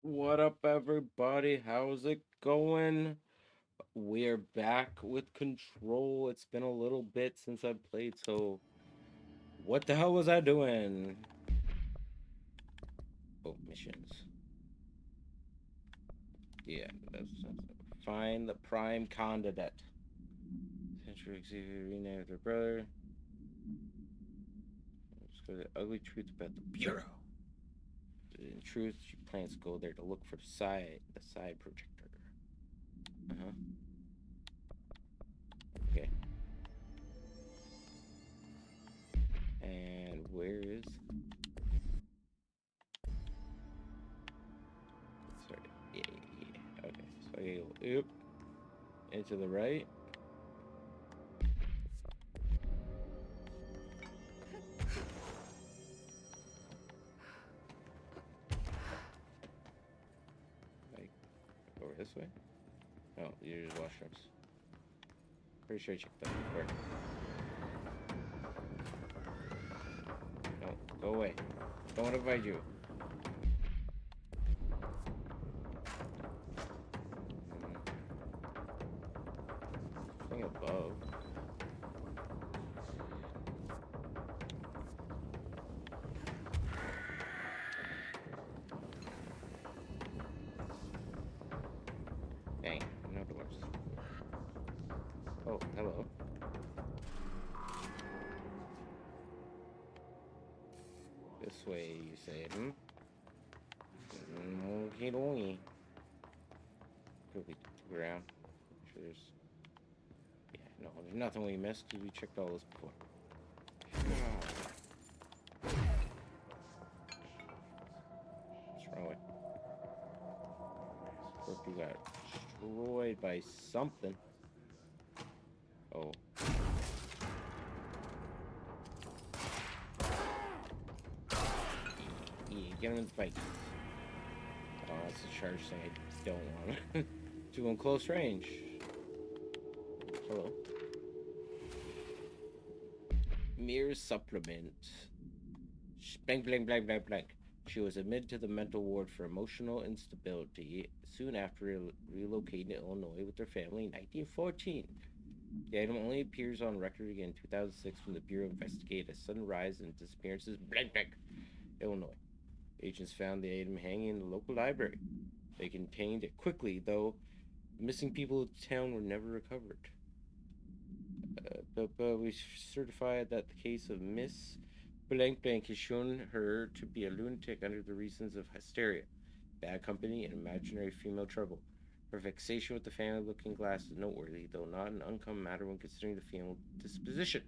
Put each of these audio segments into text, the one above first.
What up, everybody? How's it going? We're back with Control. It's been a little bit since I played, so what the hell was I doing? Oh, missions. Yeah, find the prime candidate. Central Xavier renamed their brother. Discover the ugly truth about the Bureau. In truth, she plans to go there to look for the side projector. Uh huh. Okay. And where is? Sorry. Yeah, yeah, yeah. Okay. So I go up and to the right. Like over this way. Oh, you use washrooms. Pretty sure I checked that before. No, go away. Don't want to fight you. Thing above. Dang, another doors. Oh, hello. This way, you say, hmm? Okay, dokie. Could we around? Sure, there's. Yeah, no, there's nothing we missed because we checked all this before. What's wrong with? Scorpio got destroyed by something. Oh, yeah, get him in the fight. Oh, that's a charge thing I don't want. To in close range. Hello. Mere supplement. Blank, blank, blank, blank, blank. She was admitted to the mental ward for emotional instability soon after relocating to Illinois with her family in 1914. The item only appears on record again in 2006 when the Bureau investigated a sudden rise in disappearances blank, blank, Illinois. Agents found the item hanging in the local library. They contained it quickly, though missing people in the town were never recovered. But we certified that the case of Miss Blank Blank has shown her to be a lunatic under the reasons of hysteria, bad company, and imaginary female trouble. Her fixation with the family looking glass is noteworthy, though not an uncommon matter when considering the female disposition.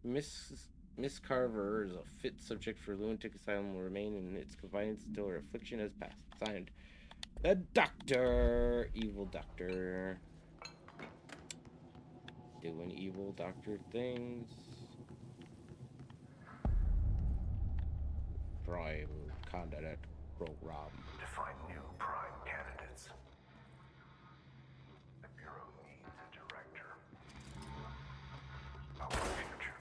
Miss Miss Carver is a fit subject for lunatic asylum will remain in its confinement until her affliction has passed. Signed, the Doctor, evil Doctor, doing evil Doctor things. Prime candidate program. To find new prime candidates, the Bureau needs a director. Our future.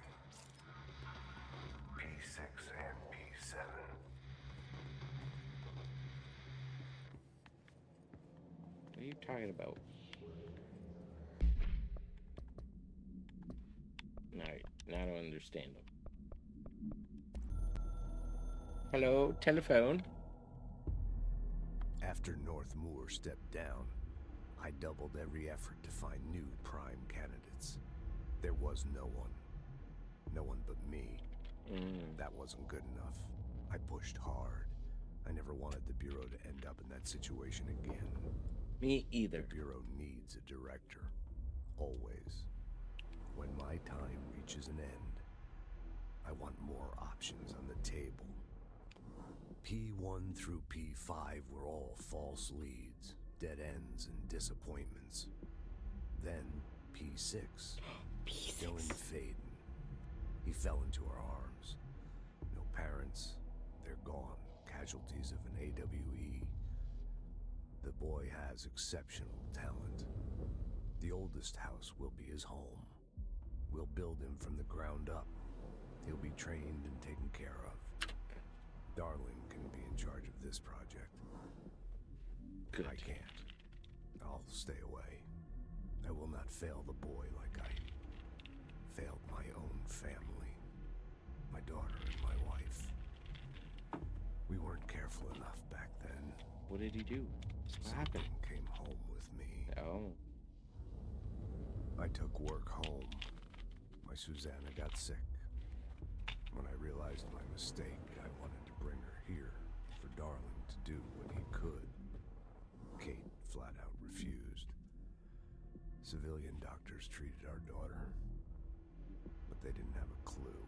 P6 and P7. What are you talking about? Alright, now I don't understand them. Hello, telephone. After North Moore stepped down, I doubled every effort to find new prime candidates. There was no one. No one but me. That wasn't good enough. I pushed hard. I never wanted the Bureau to end up in that situation again. Me The either. Bureau needs a director. Always. When my time reaches an end, I want more options on the table. P1 through P5 were all false leads, dead ends, and disappointments. Then P6, Dylan Faden. He fell into our arms. No parents, they're gone, casualties of an AWE. The boy has exceptional talent. The oldest house will be his home. We'll build him from the ground up. He'll be trained and taken care of. Darling can be in charge of this project. Good. I can't. I'll stay away. I will not fail the boy like I failed my own family, my daughter and my wife. We weren't careful enough back then. What did he do? What happened? Something came home with me. Oh. I took work home. My Susanna got sick. When I realized my mistake, I wanted to bring her here for Darling to do what he could. Kate flat out refused. Civilian doctors treated our daughter, but they didn't have a clue.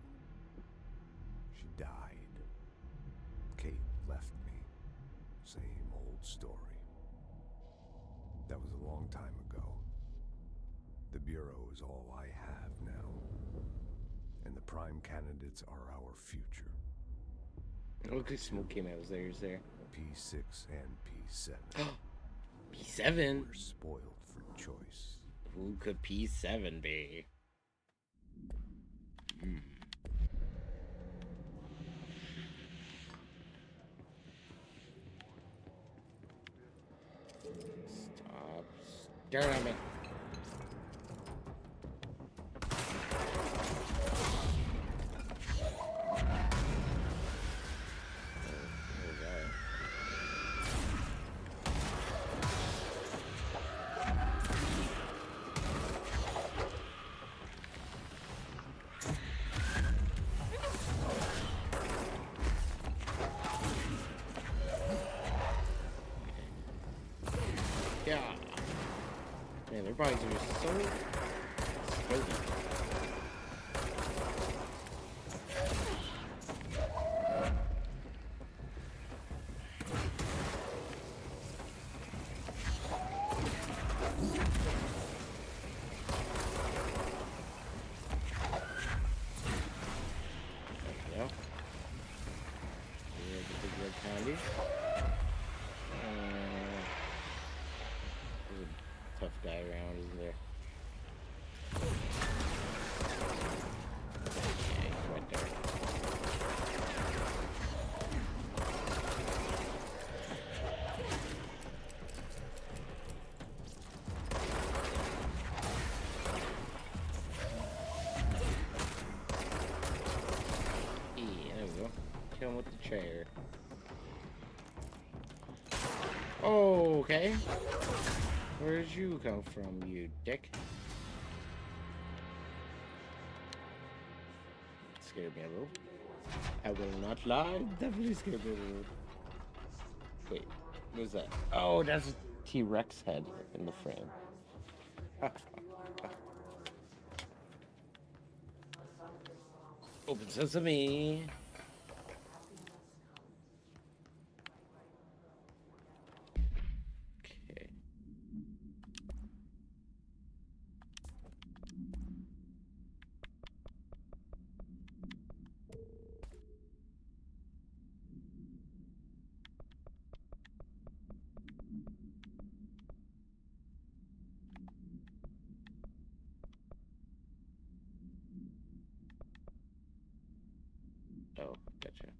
She died. Kate left me. Same old story. That was a long time ago. The Bureau is all I have now. And the prime candidates are our future. Look at smoke came out. There's there. P6 and P7. P7? We're spoiled for choice. Who could P7 be? Stop staring at me. Yeah. Man, their bodies are just so sturdy. Yeah. Here's the big red candy. There's a tough guy around, isn't there? Yeah, he's right there. Yeah, there we go. Kill him with the chair. Okay. Where'd you come from, you dick? Scared me a little. I will not lie. Definitely scared me a little. Wait, what was that? Oh, that's a T-Rex head in the frame. Open sesame. Okay. Oh, gotcha.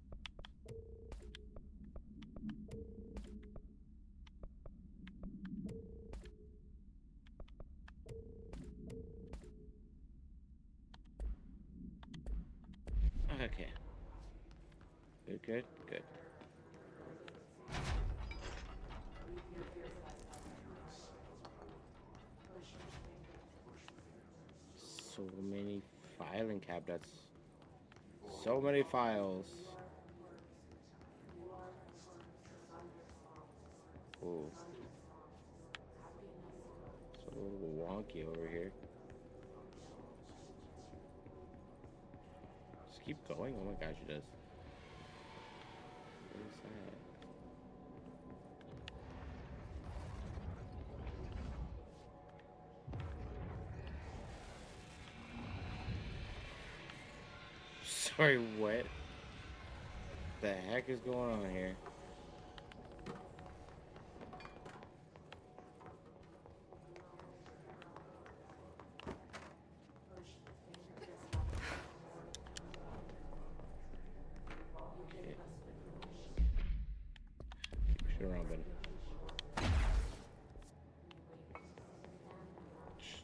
Okay. Good, good, good. So many filing cabinets. So many files. Ooh. It's a little wonky over here. Just keep going. Oh my gosh, it does. What is that? Sorry, what the heck is going on here? Okay. Keep shit around, buddy.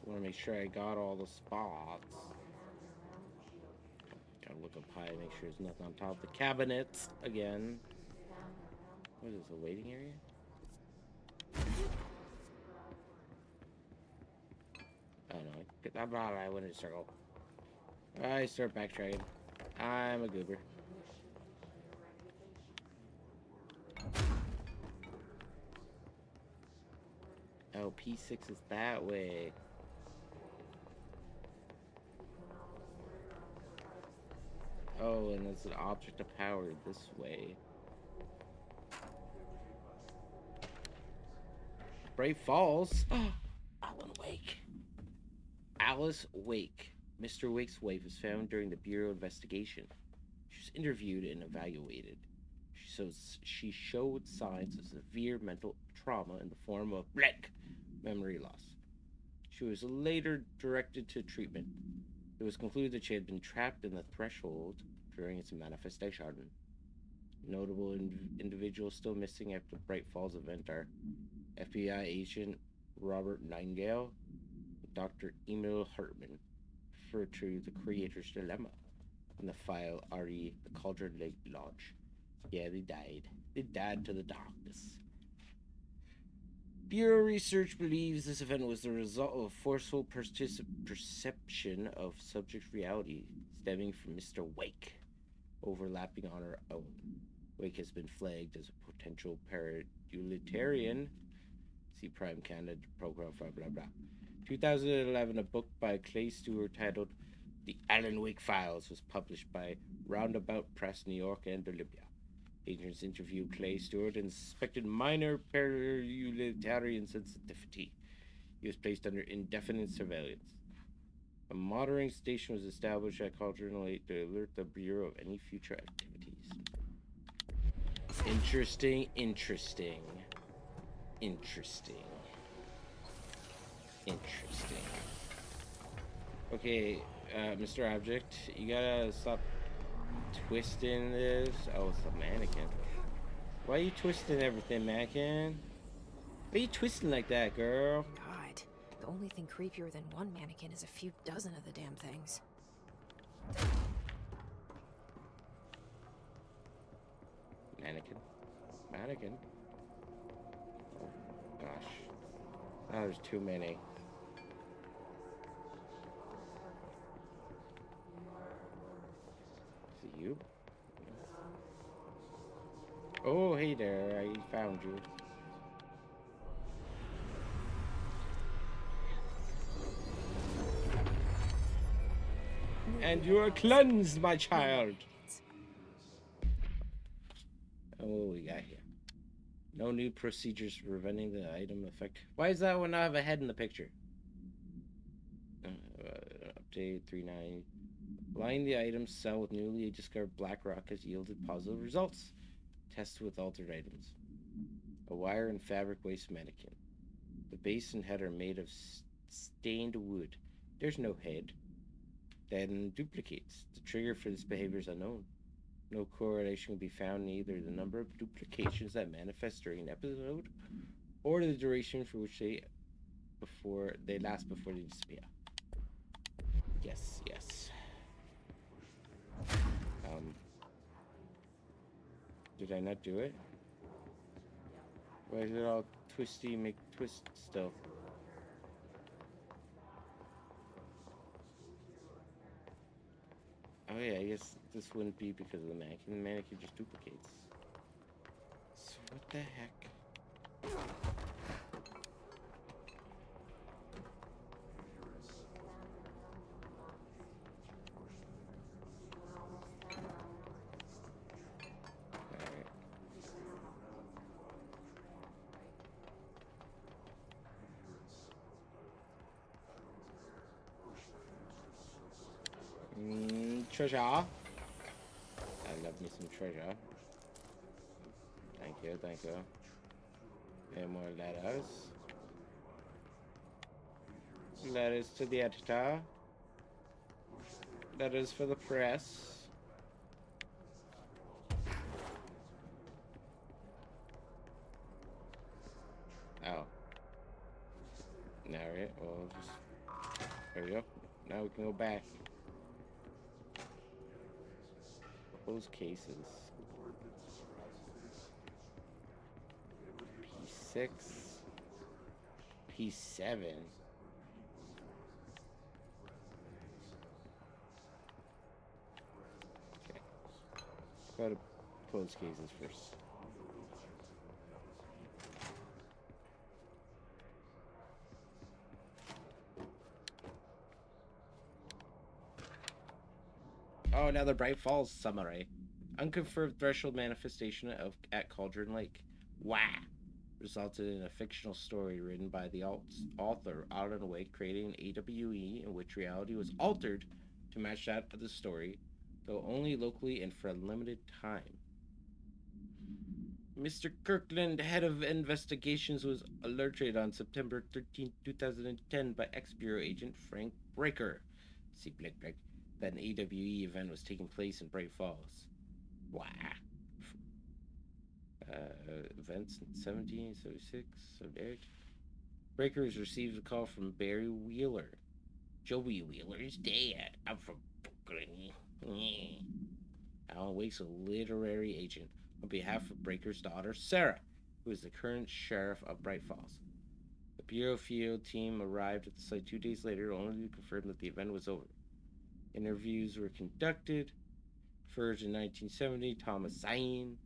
want to make sure I got all the spots. Gotta look up high, make sure there's nothing on top of the cabinets again. What is this, a waiting area? Oh no, I went in a circle. I start backtracking. I'm a goober. Oh, P6 is that way. Oh, and it's an object of power this way. Brave Falls. Alan Wake. Alice Wake. Mr. Wake's wife was found during the Bureau investigation. She was interviewed and evaluated. She showed signs of severe mental trauma in the form of blank memory loss. She was later directed to treatment. It was concluded that she had been trapped in the threshold during its manifestation. Notable individuals still missing after the Bright Falls event are FBI agent Robert Nightingale and Dr. Emil Hartman, referred to the Creator's Dilemma in the file RE, the Cauldron Lake Lodge. Yeah, they died. They died to the darkness. Bureau research believes this event was the result of forceful perception of subject reality stemming from Mr. Wake, overlapping on her own. Wake has been flagged as a potential pareidolatarian. See Prime Canada program for blah blah. 2011, a book by Clay Stewart titled The Alan Wake Files was published by Roundabout Press, New York and Olympia. Agents interviewed Clay Stewart and suspected minor pareidolatarian sensitivity. He was placed under indefinite surveillance. A monitoring station was established at Cauldron Lake to alert the Bureau of any future activities. Interesting. Okay, Mr. Object, you gotta stop twisting this. Oh, it's a mannequin. Why are you twisting everything, mannequin? Why are you twisting like that, girl? God, the only thing creepier than one mannequin is a few dozen of the damn things. Mannequin? Oh, gosh. Now there's too many. Is it you? Oh, hey there, I found you. And you are cleansed, my child. Oh, what we got here? No new procedures for preventing the item effect. Why does that one not have a head in the picture? Update 3.9. Aligning the item cell with newly discovered black rock has yielded positive results. Test with altered items. A wire and fabric waste mannequin. The base and head are made of stained wood. There's no head. Then duplicates. The trigger for this behavior is unknown. No correlation can be found in either the number of duplications that manifest during an episode or the duration for which they last before they disappear. Yes. Did I not do it? Why is it all twisty, make twist still? Oh yeah, I guess this wouldn't be because of the mannequin. The mannequin just duplicates. So what the heck? Treasure. I love me some treasure. Thank you. And more letters. Letters to the editor. Letters for the press. Oh. Alright, well, just There we go. Now we can go back. Close cases. P6. P7. Okay. Go to close cases first. Oh, another Bright Falls summary. Unconfirmed threshold manifestation of at Cauldron Lake. Wow. Resulted in a fictional story written by the author Alan Wake, creating an AWE in which reality was altered to match that of the story, though only locally and for a limited time. Mr. Kirkland, head of investigations, was alerted on September 13, 2010 by ex-Bureau agent Frank Breaker. See, Blake, that an AWE event was taking place in Bright Falls. Wow. Events in 1776, 78. Breakers received a call from Barry Wheeler. Joey Wheeler's dad. I'm from Brooklyn. Alan Wake's a literary agent on behalf of Breaker's daughter, Sarah, who is the current sheriff of Bright Falls. The Bureau field team arrived at the site 2 days later, only to confirm that the event was over. Interviews were conducted. First in 1970, Thomas Zane,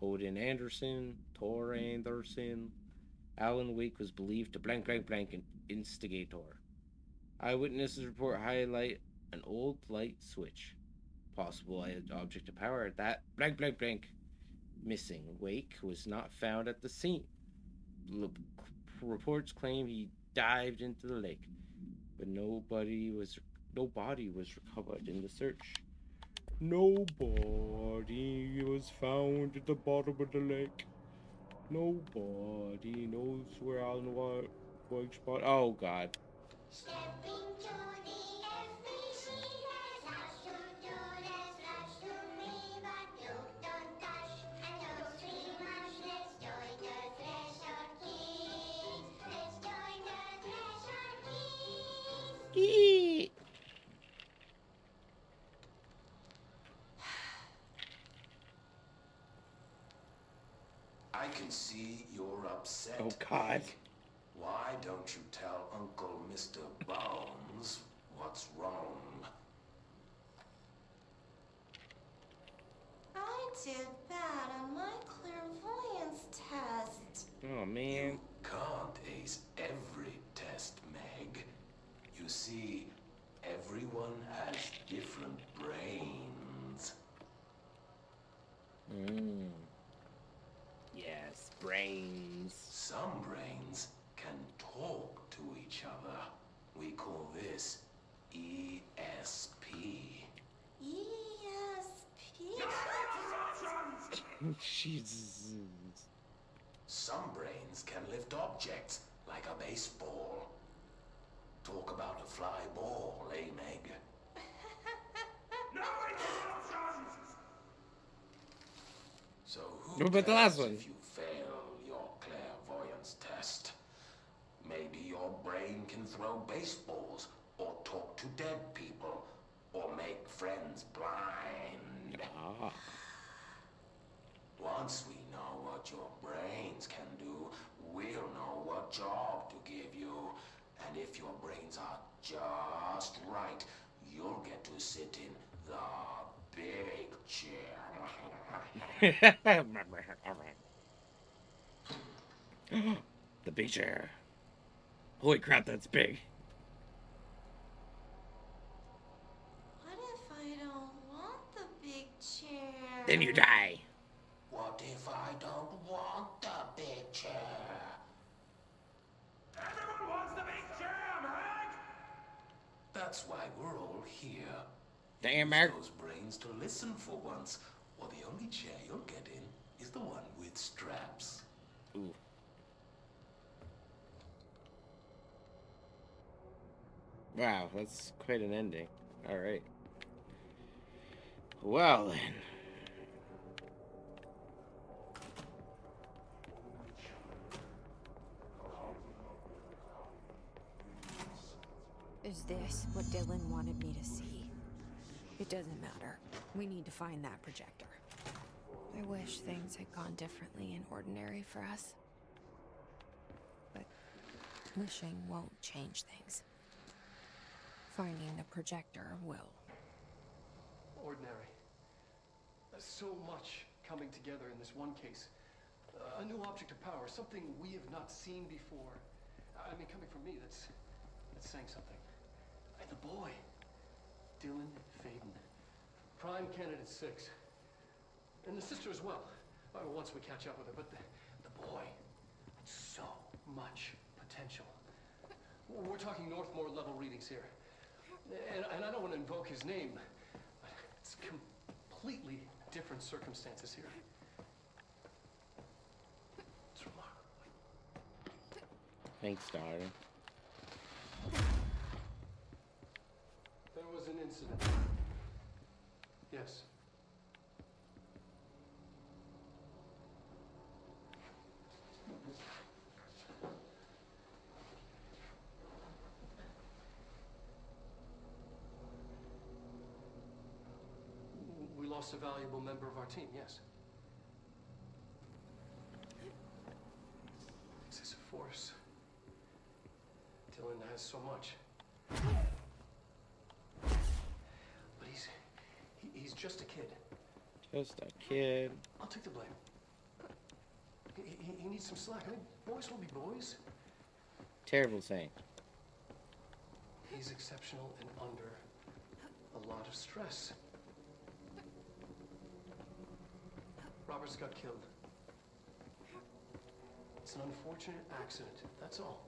Odin Anderson, Tor Anderson. Alan Wake was believed to blank an instigator. Eyewitnesses report highlight an old light switch. Possible object of power at that blank. Missing. Wake was not found at the scene. Reports claim he dived into the lake, but no body was recovered in the search. Nobody was found at the bottom of the lake. Nobody knows where Alan Wake's body. Oh God. Stepping to the FBC, there's lots to do, there's lots to me, but you don't touch and don't scream much. Let's join the Thresher Kids. Let's join the Thresher Kids. Eee. I can see you're upset. Oh God. Why don't you tell Uncle Mr. Bones what's wrong? I did bad on my clairvoyance test. Oh man. You can't ace every test, Meg. You see, everyone has different brains. Yes, brains. Some brains can talk to each other. We call this ESP. ESP? Jesus. Some brains can lift objects like a baseball. Talk about a fly ball, eh, Meg? So who What about the last cares one? if you fail your clairvoyance test? Maybe your brain can throw baseballs, or talk to dead people, or make friends blind. Ah. Once we know what your brains can do, we'll know what job to give you. And if your brains are just right, you'll get to sit in the big chair. The big chair. Holy crap, that's big. What if I don't want the big chair? Then you die. What if I don't want the big chair? Everyone wants the big chair, Meg! That's why we're all here. Damn, Use Mark. those brains to listen for once, or the only chair you'll get in is the one with straps. Ooh. Wow, that's quite an ending. All right. Well then. Is this what Dylan wanted me to see? It doesn't matter. We need to find that projector. I wish things had gone differently in Ordinary for us. But wishing won't change things. Finding the projector will. Ordinary. There's so much coming together in this one case. A new object of power, something we have not seen before. I mean, coming from me, that's saying something. And the boy, Dylan Faden, prime candidate 6, and the sister as well. Once we catch up with her, but the boy, so much potential. We're talking Northmore level readings here, and I don't want to invoke his name. It's completely different circumstances here. It's remarkable. Thanks, darling. There was an incident. Yes. We lost a valuable member of our team, yes. Excessive force. Dylan has so much. But he's just a kid. Just a kid. I'll take the blame. He needs some slack. I mean, boys will be boys. Terrible saying. He's exceptional and under a lot of stress. Robert's got killed. It's an unfortunate accident, that's all.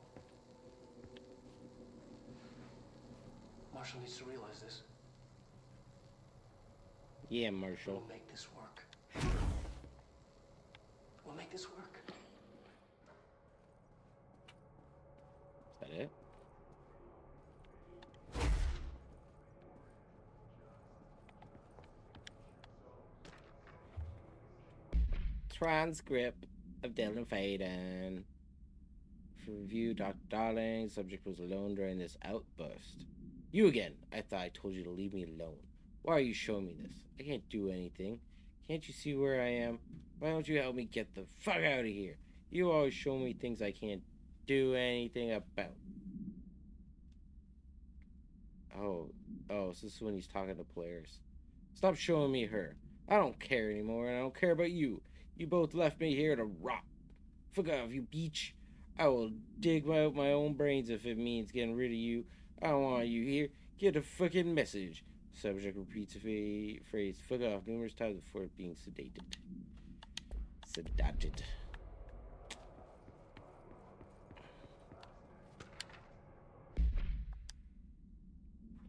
Marshall needs to realize this. Yeah, Marshall. We'll make this work. We'll make this work. Is that it? Transcript of Dylan Faden. For review, Dr. Darling. Subject was alone during this outburst. You again. I thought I told you to leave me alone. Why are you showing me this? I can't do anything. Can't you see where I am? Why don't you help me get the fuck out of here? You always show me things I can't do anything about. Oh, so this is when he's talking to players. Stop showing me her. I don't care anymore, and I don't care about you. You both left me here to rot. Fuck off, you beach. I will dig out my own brains if it means getting rid of you. I don't want you here. Get a fucking message. Subject repeats the phrase fuck off numerous times before being sedated. Sedated.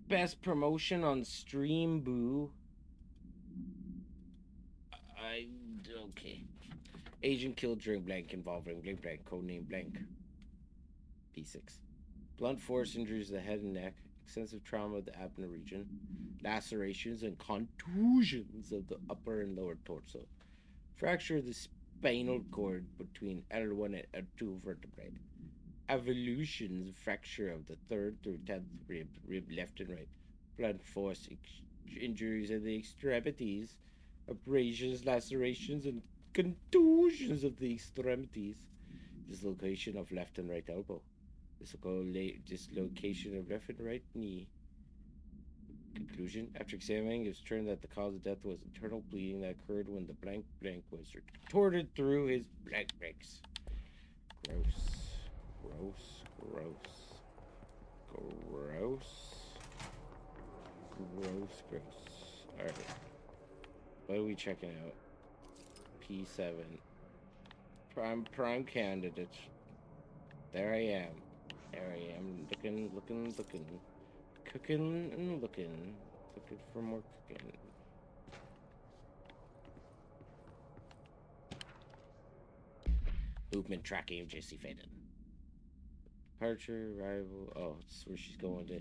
Best promotion on Stream Boo. Okay. Agent killed during blank involving blank blank, codename blank. P6. Blunt force injuries to the head and neck, extensive trauma of the abdomen region, lacerations and contusions of the upper and lower torso, fracture of the spinal cord between L1 and L2 vertebrae, evolutions, fracture of the 3rd through 10th rib left and right, blunt force injuries of the extremities, abrasions, lacerations, and contusions of the extremities, dislocation of left and right elbow, dislocation of left and right knee. Conclusion: after examining, it was determined that the cause of death was internal bleeding that occurred when the blank blank was retorted through his blank blanks. Gross. Alright. What are we checking out? P7. Prime candidate. There I am. Looking. Cooking and looking. Looking for more cooking. Movement tracking of JC Faden. Departure, arrival. Oh, it's where she's going to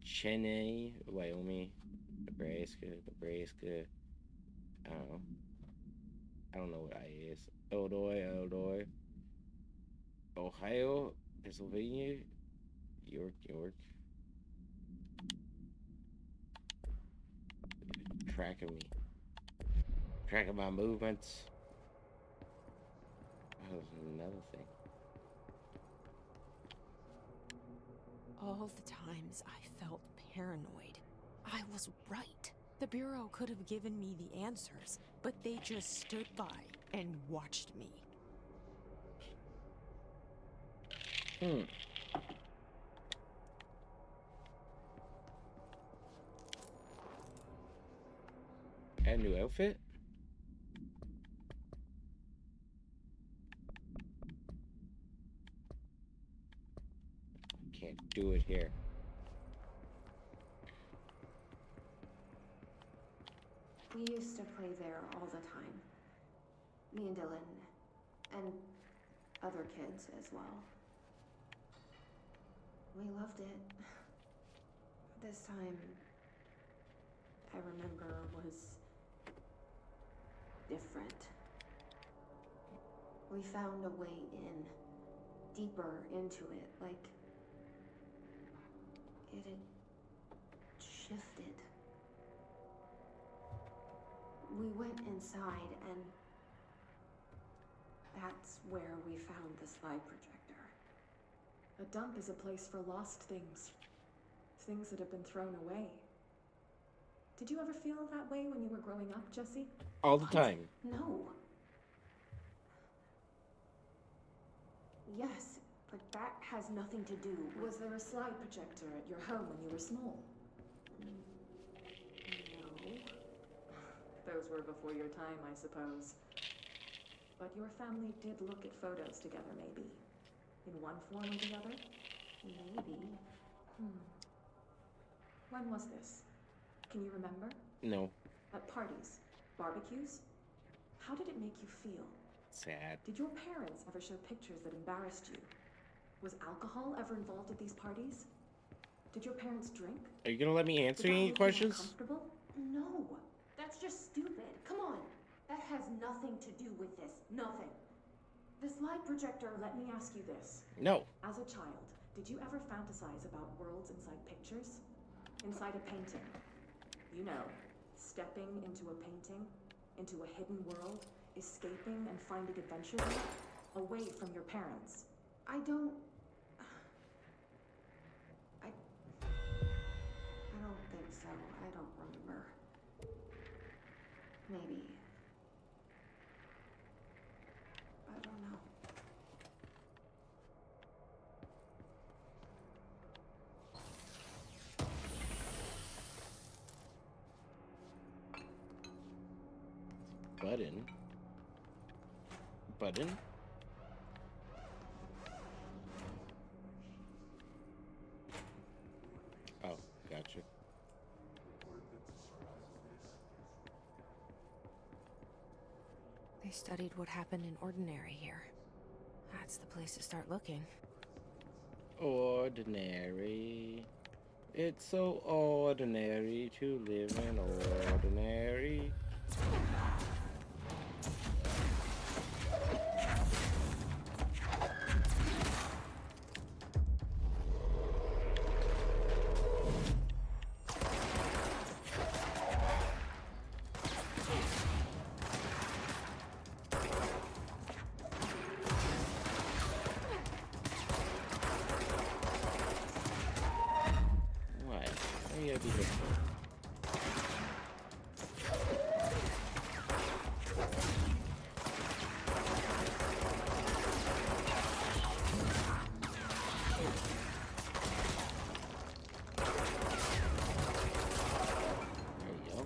Chennai, Wyoming, Nebraska. I don't know what I is. Illinois. Ohio, Pennsylvania, York. tracking me. Tracking my movements. That was another thing. All the times I felt paranoid, I was right. The Bureau could have given me the answers, but they just stood by and watched me. And new outfit? Can't do it here. We used to play there all the time. Me and Dylan, and other kids as well. We loved it. This time, I remember, was different. We found a way in, deeper into it, like it had shifted. We went inside, and that's where we found the slide projector. A dump is a place for lost things. Things that have been thrown away. Did you ever feel that way when you were growing up, Jesse? All the time. No. Yes, but that has nothing to do with... Was there a slide projector at your home when you were small? No. Those were before your time, I suppose. But your family did look at photos together, maybe. In one form or the other? Maybe. When was this? Can you remember? No. At parties? Barbecues? How did it make you feel? Sad. Did your parents ever show pictures that embarrassed you? Was alcohol ever involved at these parties? Did your parents drink? Are you gonna let me answer Did that any make you questions? uncomfortable? No. That's just stupid. Come on. That has nothing to do with this. Nothing. The slide projector, let me ask you this. No. As a child, did you ever fantasize about worlds inside pictures? Inside a painting? You know, stepping into a painting, into a hidden world, escaping and finding adventure there, away from your parents. I don't think so. I don't remember. Maybe. I don't know. Button. Button. Oh, gotcha. They studied what happened in Ordinary here. That's the place to start looking. Ordinary. It's so ordinary to live in ordinary. Why? Why you gotta be different? There we go.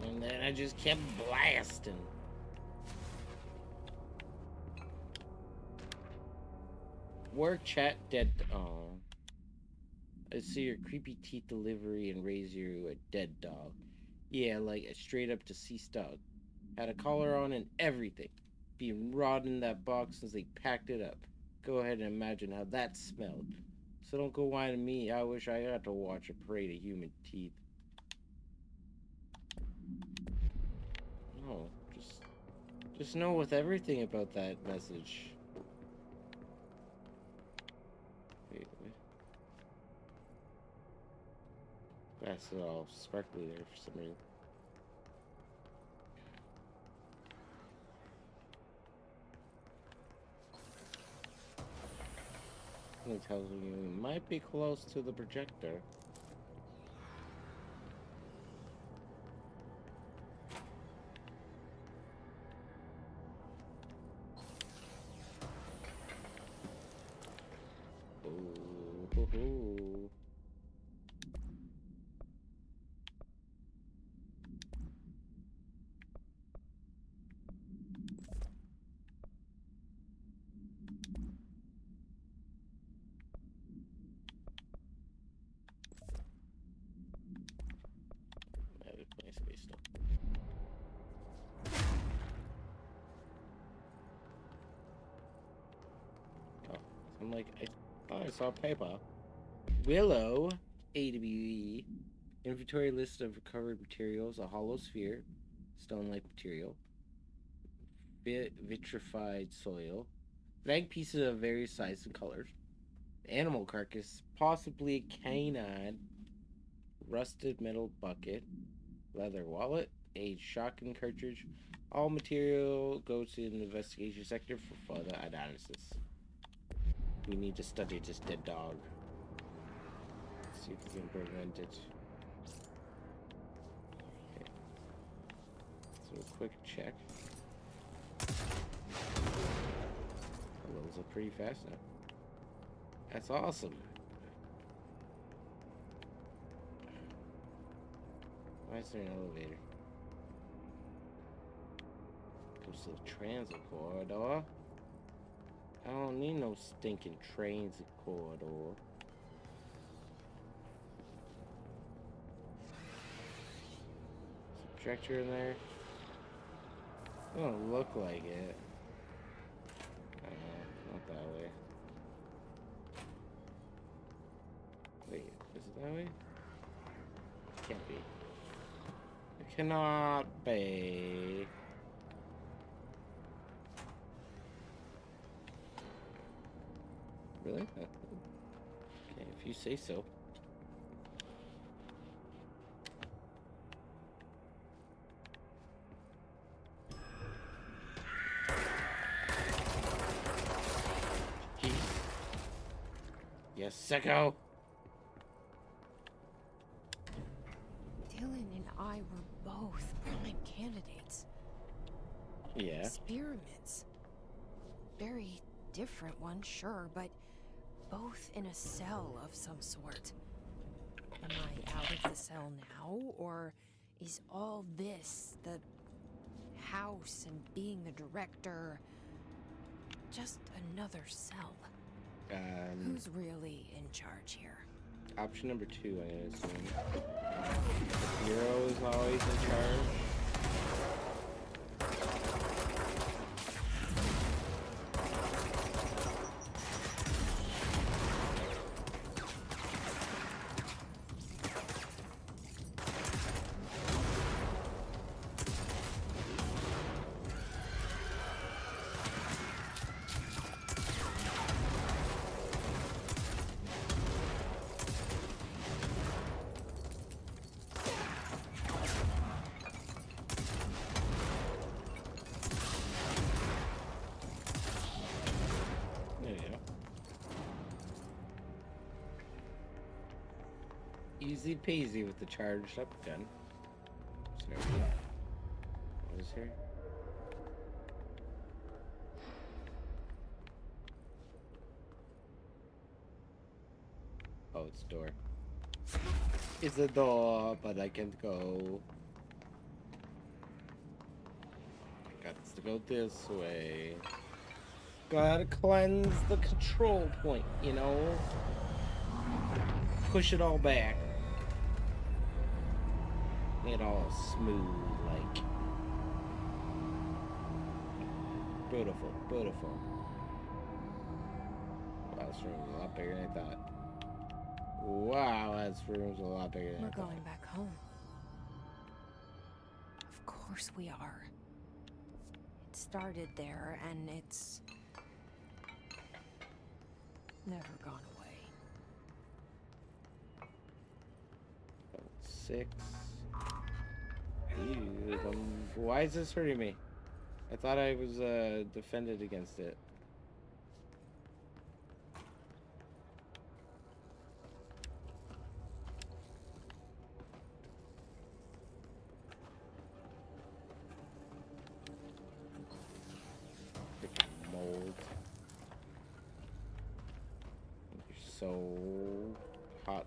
And then I just kept blasting. Work chat dead. Oh. I see your creepy teeth delivery and raise you a dead dog. Yeah, like a straight up deceased dog. Had a collar on and everything. Being rotted in that box since they packed it up. Go ahead and imagine how that smelled. So don't go whining me. I wish I got to watch a parade of human teeth. No, just know with everything about that message. Wait. That's all sparkly there for some reason. It tells you you might be close to the projector. Ooh, hoo, hoo. Maybe place to be still. Oh, I'm like, I thought I saw paper. Willow, AWE. Inventory list of recovered materials: a hollow sphere, stone-like material, vitrified soil, blank pieces of various sizes and colors, animal carcass, possibly a canine, rusted metal bucket, leather wallet, a shotgun cartridge. All material goes to the investigation sector for further analysis. We need to study this dead dog. See if we can prevent it. Okay. So a quick check. Levels up pretty fast now. That's awesome. Why is there an elevator? Goes to the transit corridor. I don't need no stinking transit corridor. Projector in there. It don't look like it. Not that way. Wait, is it that way? Can't be. It cannot be. Really? Okay, if you say so. Yes, sicko. Dylan and I were both prime candidates. Yeah. Experiments. Very different ones, sure, but both in a cell of some sort. Am I out of the cell now, or is all this, the house and being the director, just another cell? Who's really in charge here? Option number 2, I'm gonna assume. The Bureau is always in charge. Easy peasy with the charged up gun. Sorry. What is here? Oh, it's a door. It's a door, but I can't go. I got to go this way. Gotta cleanse the control point, you know? Push it all back. Make it all smooth, like. Beautiful, beautiful. Wow, this room is a lot bigger than I thought. Wow, this room's a lot bigger than I We're thought. going back home. Of course we are. It started there, and it's never gone away. 6. Ew, why is this hurting me? I thought I was defended against it. Freaking mold. You're so hot.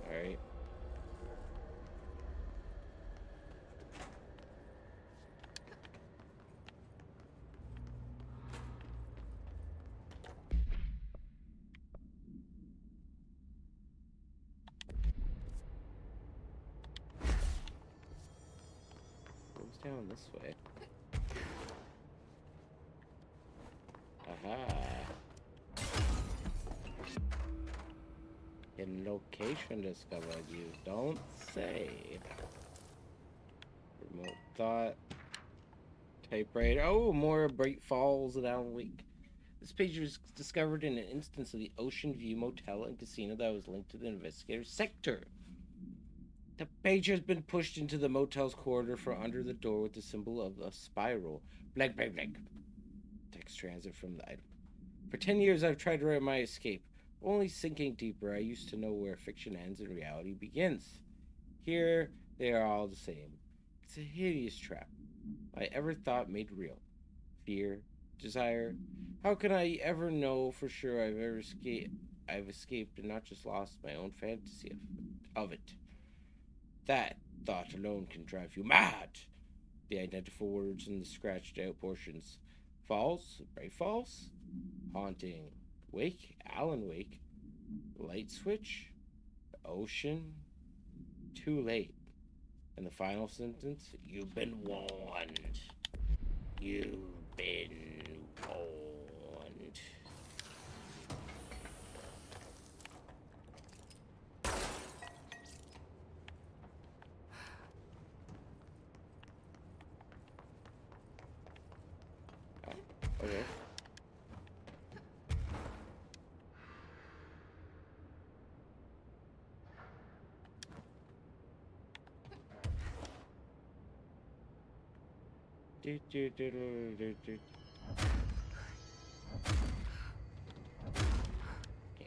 Alright. Goes down this way. Aha. Hidden location discovered. You don't say. Remote thought. Typewriter. Oh, more Bright Falls and Alan Wake. This page was discovered in an instance of the Ocean View Motel and Casino that was linked to the investigator's sector. The page has been pushed into the motel's corridor from under the door with the symbol of a spiral. Blank, blank, blank. Text transit from the item. For 10 years, I've tried to write my escape. Only sinking deeper, I used to know where fiction ends and reality begins. Here, they are all the same. It's a hideous trap. I ever thought made real. Fear, desire. How can I ever know for sure I've escaped and not just lost my own fantasy of it? That thought alone can drive you mad. The identical words in the scratched out portions. Falls, Bright Falls, Haunting, Wake, Alan Wake, Light Switch, Ocean, Too Late. And the final sentence, you've been warned. You've been warned. Oh, okay. Can't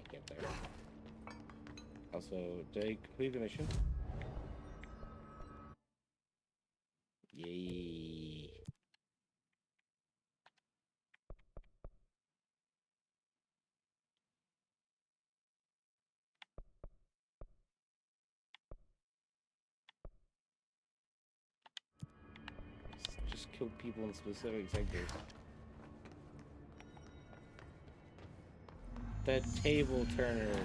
get there. Also, did I complete the mission? Yay. Just kill people in specific sectors. The table turners.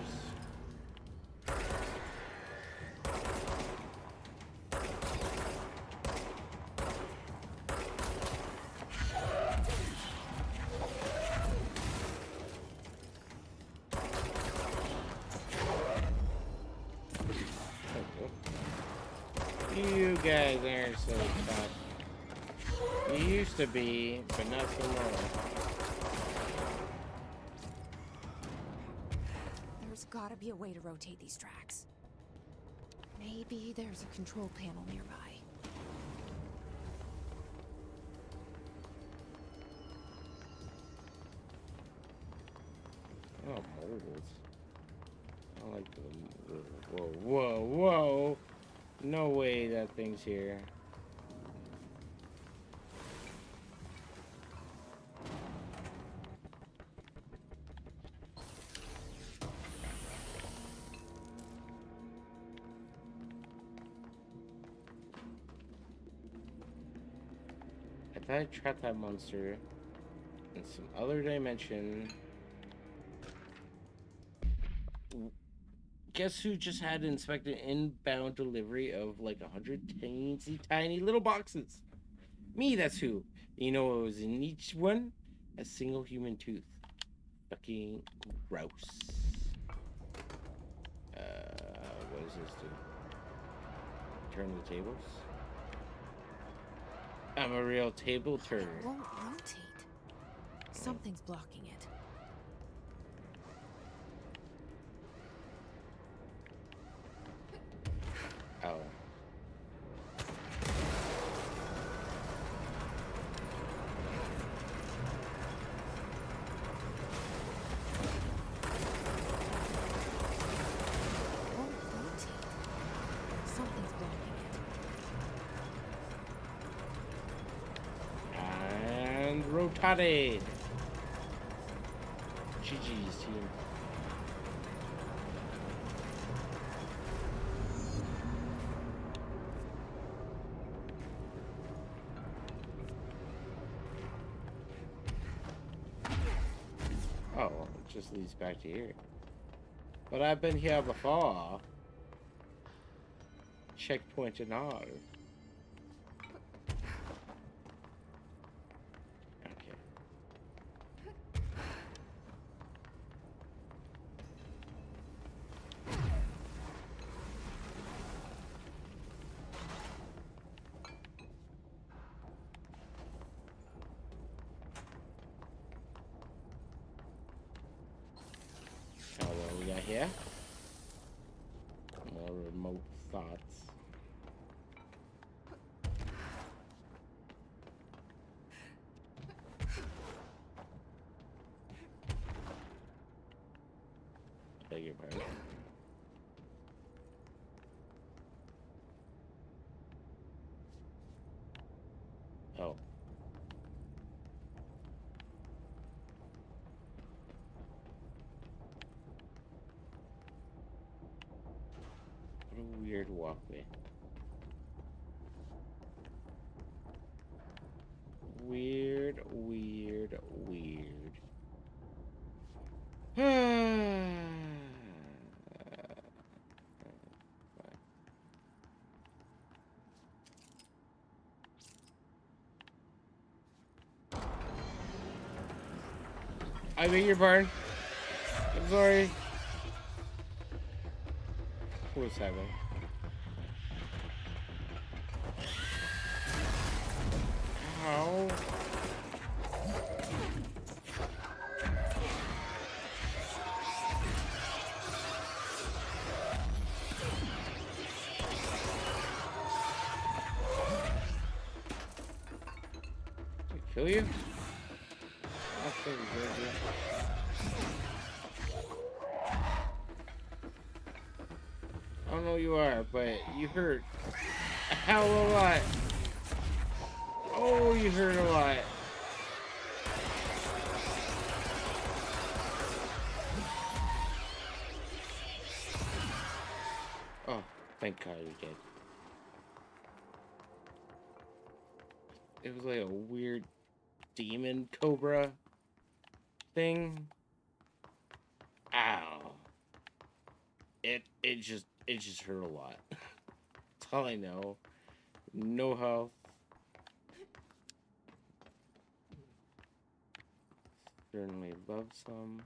You guys aren't so tough. You used to be, but not so more. There's gotta be a way to rotate these tracks. Maybe there's a control panel nearby. Oh, molds. I like the... Whoa, whoa, whoa! No way that thing's here. I thought I trapped that monster in some other dimension. Guess who just had to inspect an inbound delivery of like 100 teensy tiny little boxes? Me, that's who. You know what was in each one? A single human tooth. Fucking gross. What does this do? turn the tables. I'm a real table turner. It won't rotate. Something's blocking it. Oh. It won't rotate. Something's blocking it. And rotated. GG's team. Oh, it just leads back to here. But I've been here before. Checkpoint and all. Okay. Oh, what we got here? More remote thoughts. Beg your pardon. Oh. What a weird walkway. Weird, weird, weird. I beg your pardon. I'm sorry. What was happening? Ow. Did I kill you? I think we did, yeah. I don't know who you are, but you hurt a hell of a lot. Oh, you hurt a lot. Oh, thank God we did. It was like a weird demon cobra thing. Ow. It just hurt a lot. That's all I know. No health. Certainly love some.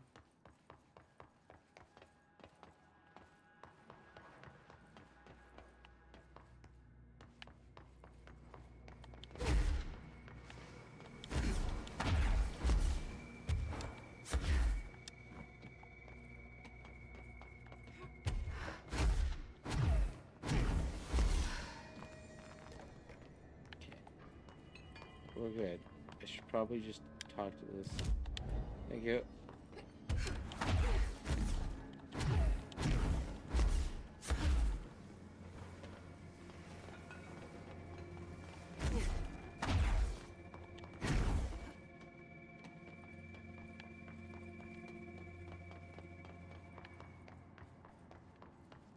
We're good. I should probably just talk to this. Thank you.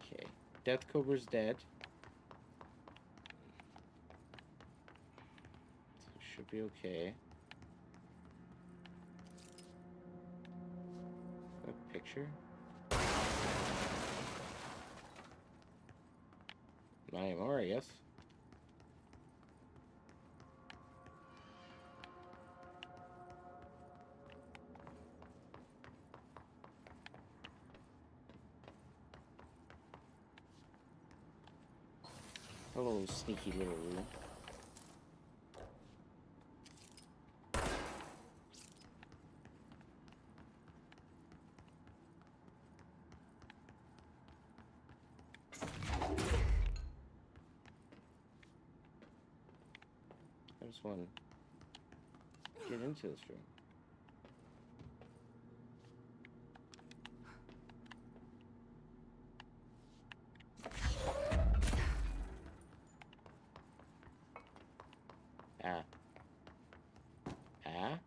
Okay. Death Cobra's dead. So should be okay. A picture? Not anymore, I guess. A little sneaky little room. I just want to get into this room. Ah. Ah?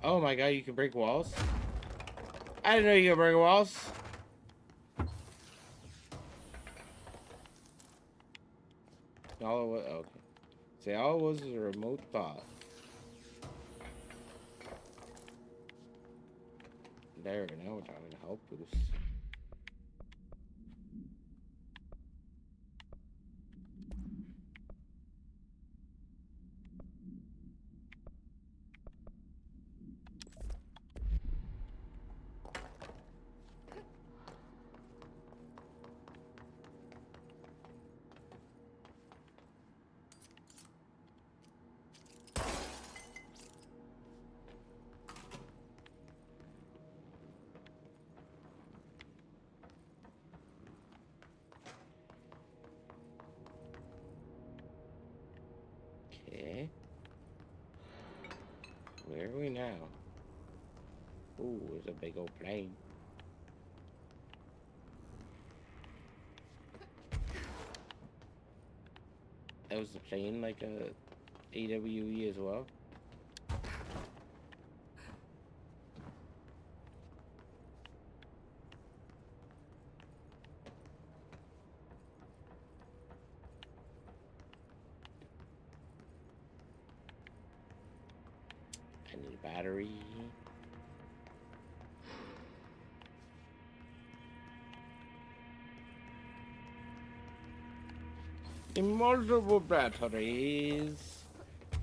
Oh my god, you can break walls? I didn't know you could break walls. All it was, okay. See, all it was a remote thought. There, now we're talking health boost. Okay. Where are we now? Ooh, there's a big old plane. That was the plane like a AWE as well? I need a battery. Multiple batteries.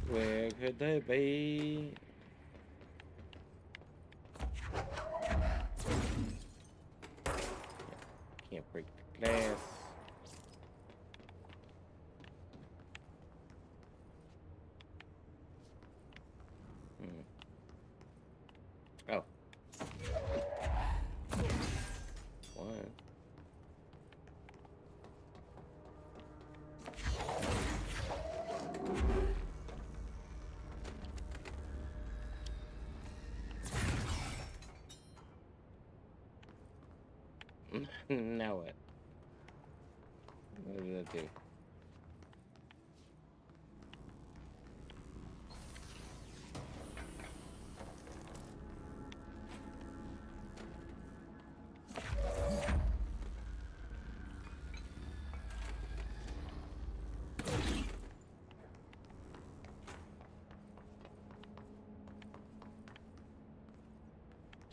Where could they be? Can't break the glass. Oh. One. Now what? What did that do?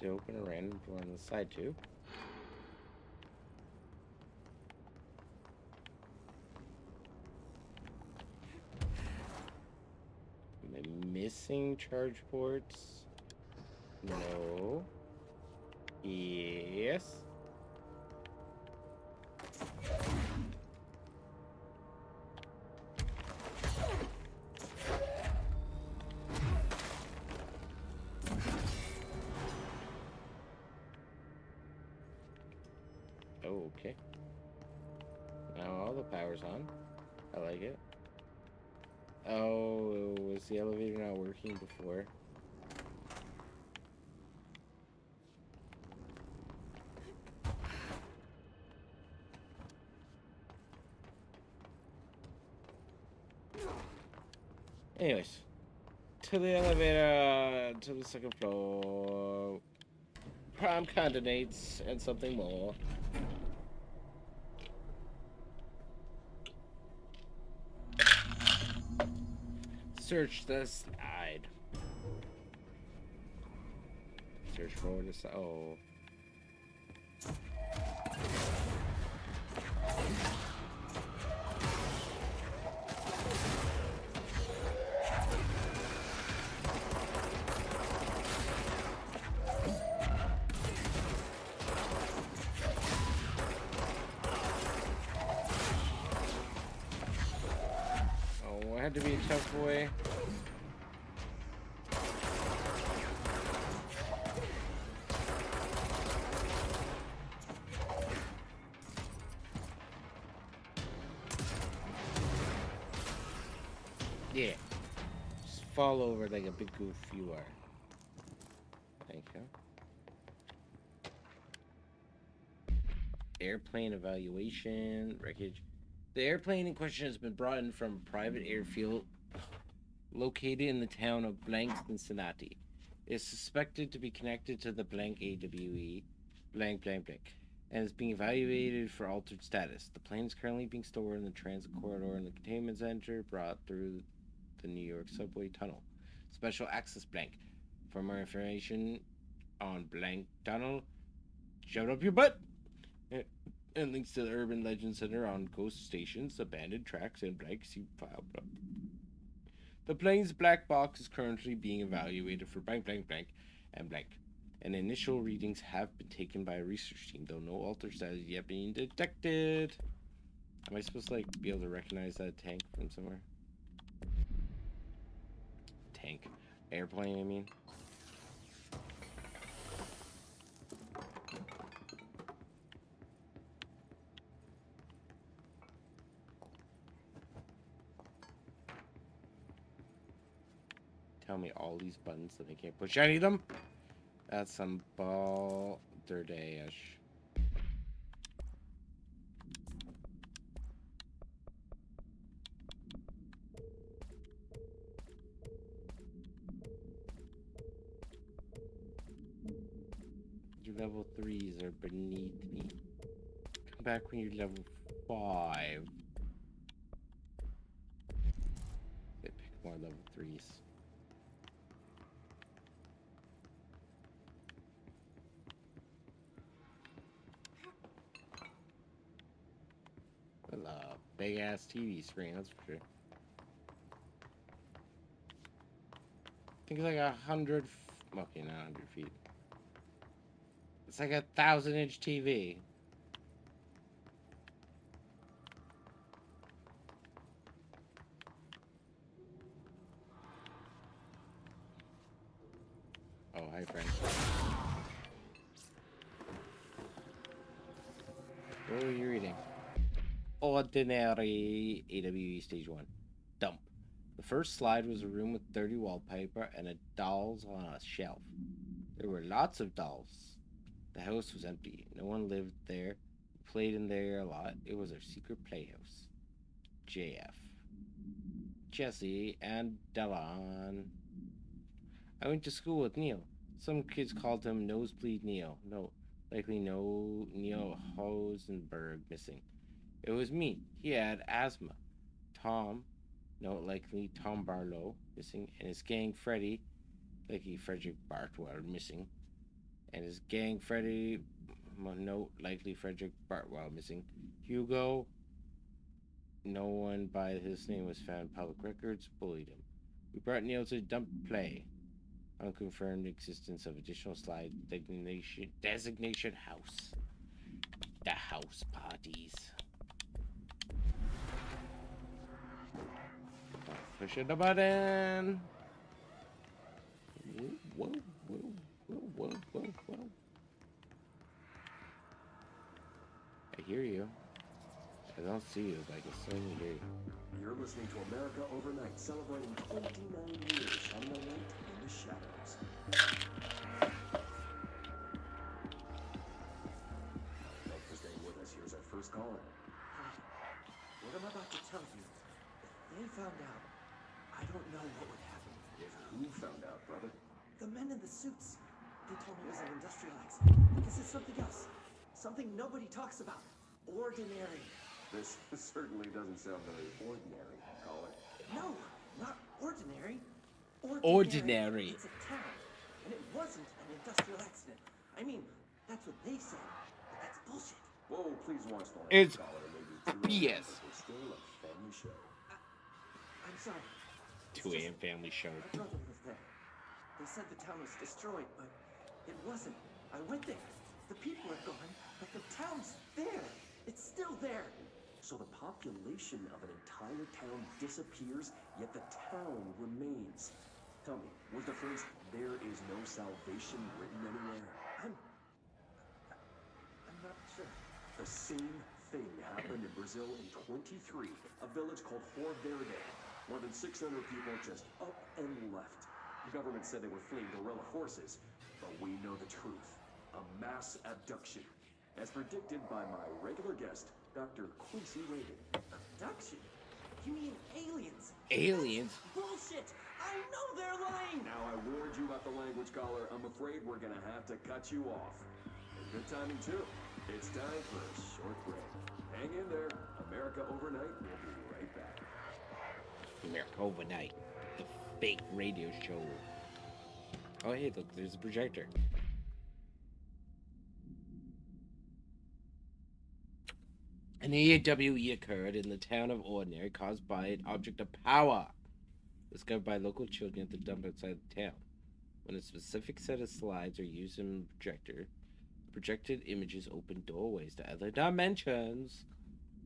To open a random door on the side too. Am I missing charge ports? No. Yes. Oh, okay. Now all the power's on. I like it. Oh, was the elevator not working before? Anyways, to the elevator, to the second floor. Prime candidates and something more. Search the side. Search for the side. Oh. Had to be a tough boy. Yeah. Just fall over like a big goof you are. Thank you. Airplane evaluation, wreckage. The airplane in question has been brought in from a private airfield located in the town of Blank, Cincinnati. It is suspected to be connected to the blank AWE, blank, and is being evaluated for altered status. The plane is currently being stored in the transit corridor in the containment center brought through the New York subway tunnel. Special access blank. For more information on blank tunnel, shove it up your butt! And links to the Urban Legend Center on ghost stations, abandoned tracks, and blank see file. The plane's black box is currently being evaluated for blank, and blank. And initial readings have been taken by a research team, though no altered status yet being detected. Am I supposed to like be able to recognize that tank from somewhere? Tank. Airplane, I mean. Tell me all these buttons that I can't push any of them. That's some balderdash. Your level 3s are beneath me. Come back when you're level 5. They pick more level 3s. That's a big ass TV screen, that's for sure. I think it's like 100. Okay, not 100 feet. It's like 1,000-inch TV. Oh, hi, friend. What are you reading? Ordinary AWE Stage 1. Dump. The first slide was a room with dirty wallpaper and dolls on a shelf. There were lots of dolls. The house was empty. No one lived there. We played in there a lot. It was our secret playhouse. JF. Jesse and Delon. I went to school with Neil. Some kids called him Nosebleed Neil. No, likely no Neil Hosenberg missing. It was me. He had asthma. Tom, no, likely Tom Barlow missing, and his gang Freddy, likely Frederick Bartwell missing, and his gang Freddy, no, likely Frederick Bartwell missing. Hugo, no one by his name was found. Public records bullied him. We brought Neil to dump play. Unconfirmed existence of additional slide designation house. The house parties. Pushing the button. Whoa. I hear you. I don't see you, but I can certainly hear you. You're listening to America Overnight, celebrating 29 years on the night in the shadows. Thanks for staying with us. Here's our first caller. Hi. What I'm about to tell you, if they found out, I don't know what would happen. If who found out, brother? The men in the suits. They told me it was an industrial accident. But this is something else. Something nobody talks about. Ordinary. This certainly doesn't sound very ordinary, caller. No, not ordinary. Ordinary. It's a town, and it wasn't an industrial accident. I mean, that's what they said, but that's bullshit. Whoa, please watch the It's caller. BS. It's still a family show. I'm sorry. 2 a.m. family show. My brother was there. They said the town was destroyed, but it wasn't. I went there. The people are gone, but the town's there. It's still there. So the population of an entire town disappears, yet the town remains. Tell me, was the phrase, "there is no salvation" written anywhere? I'm not sure. The same thing happened in Brazil in 23, a village called Hor Verde. More than 600 people just up and left. The government said they were fleeing guerrilla forces, but we know the truth. A mass abduction, as predicted by my regular guest, Dr. Quincy Reagan. Abduction? You mean aliens? Aliens? Bullshit! I know they're lying! Now I warned you about the language caller. I'm afraid we're gonna have to cut you off. And good timing too. It's time for a short break. Hang in there. America Overnight will be right back. America Overnight, the fake radio show. Oh, hey, look, there's a projector. An AWE occurred in the town of Ordinary caused by an object of power discovered by local children at the dump outside the town. When a specific set of slides are used in the projector, projected images open doorways to other dimensions.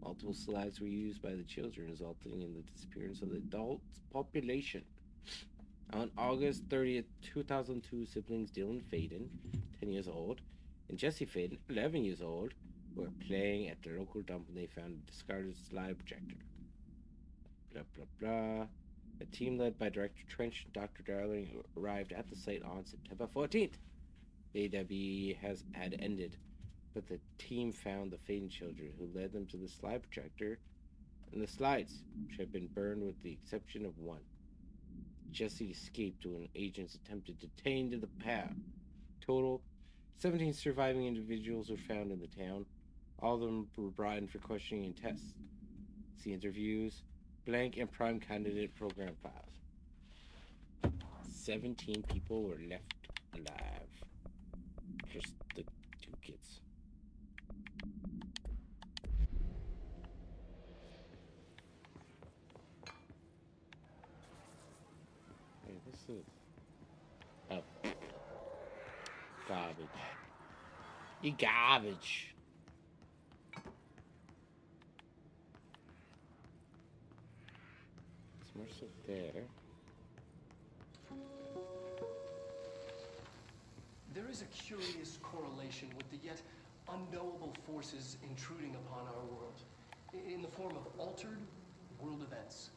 Multiple slides were used by the children, resulting in the disappearance of the adult population. On August 30th, 2002, siblings Dylan Faden, 10 years old, and Jesse Faden, 11 years old, were playing at the local dump when they found a discarded slide projector. Blah, blah, blah. A team led by Director Trench and Dr. Darling arrived at the site on September 14th. The AWE had ended, but the team found the Faden children, who led them to the slide projector and the slides, which had been burned with the exception of one. Jesse escaped when agents attempted to detain the pair. Total, 17 surviving individuals were found in the town. All of them were brought in for questioning and tests. See interviews, blank and prime candidate program files. 17 people were left alive. Just the two kids. Hey, this is... Oh. Garbage. You garbage. There's more stuff there. There is a curious correlation with the yet unknowable forces intruding upon our world, in the form of altered world events.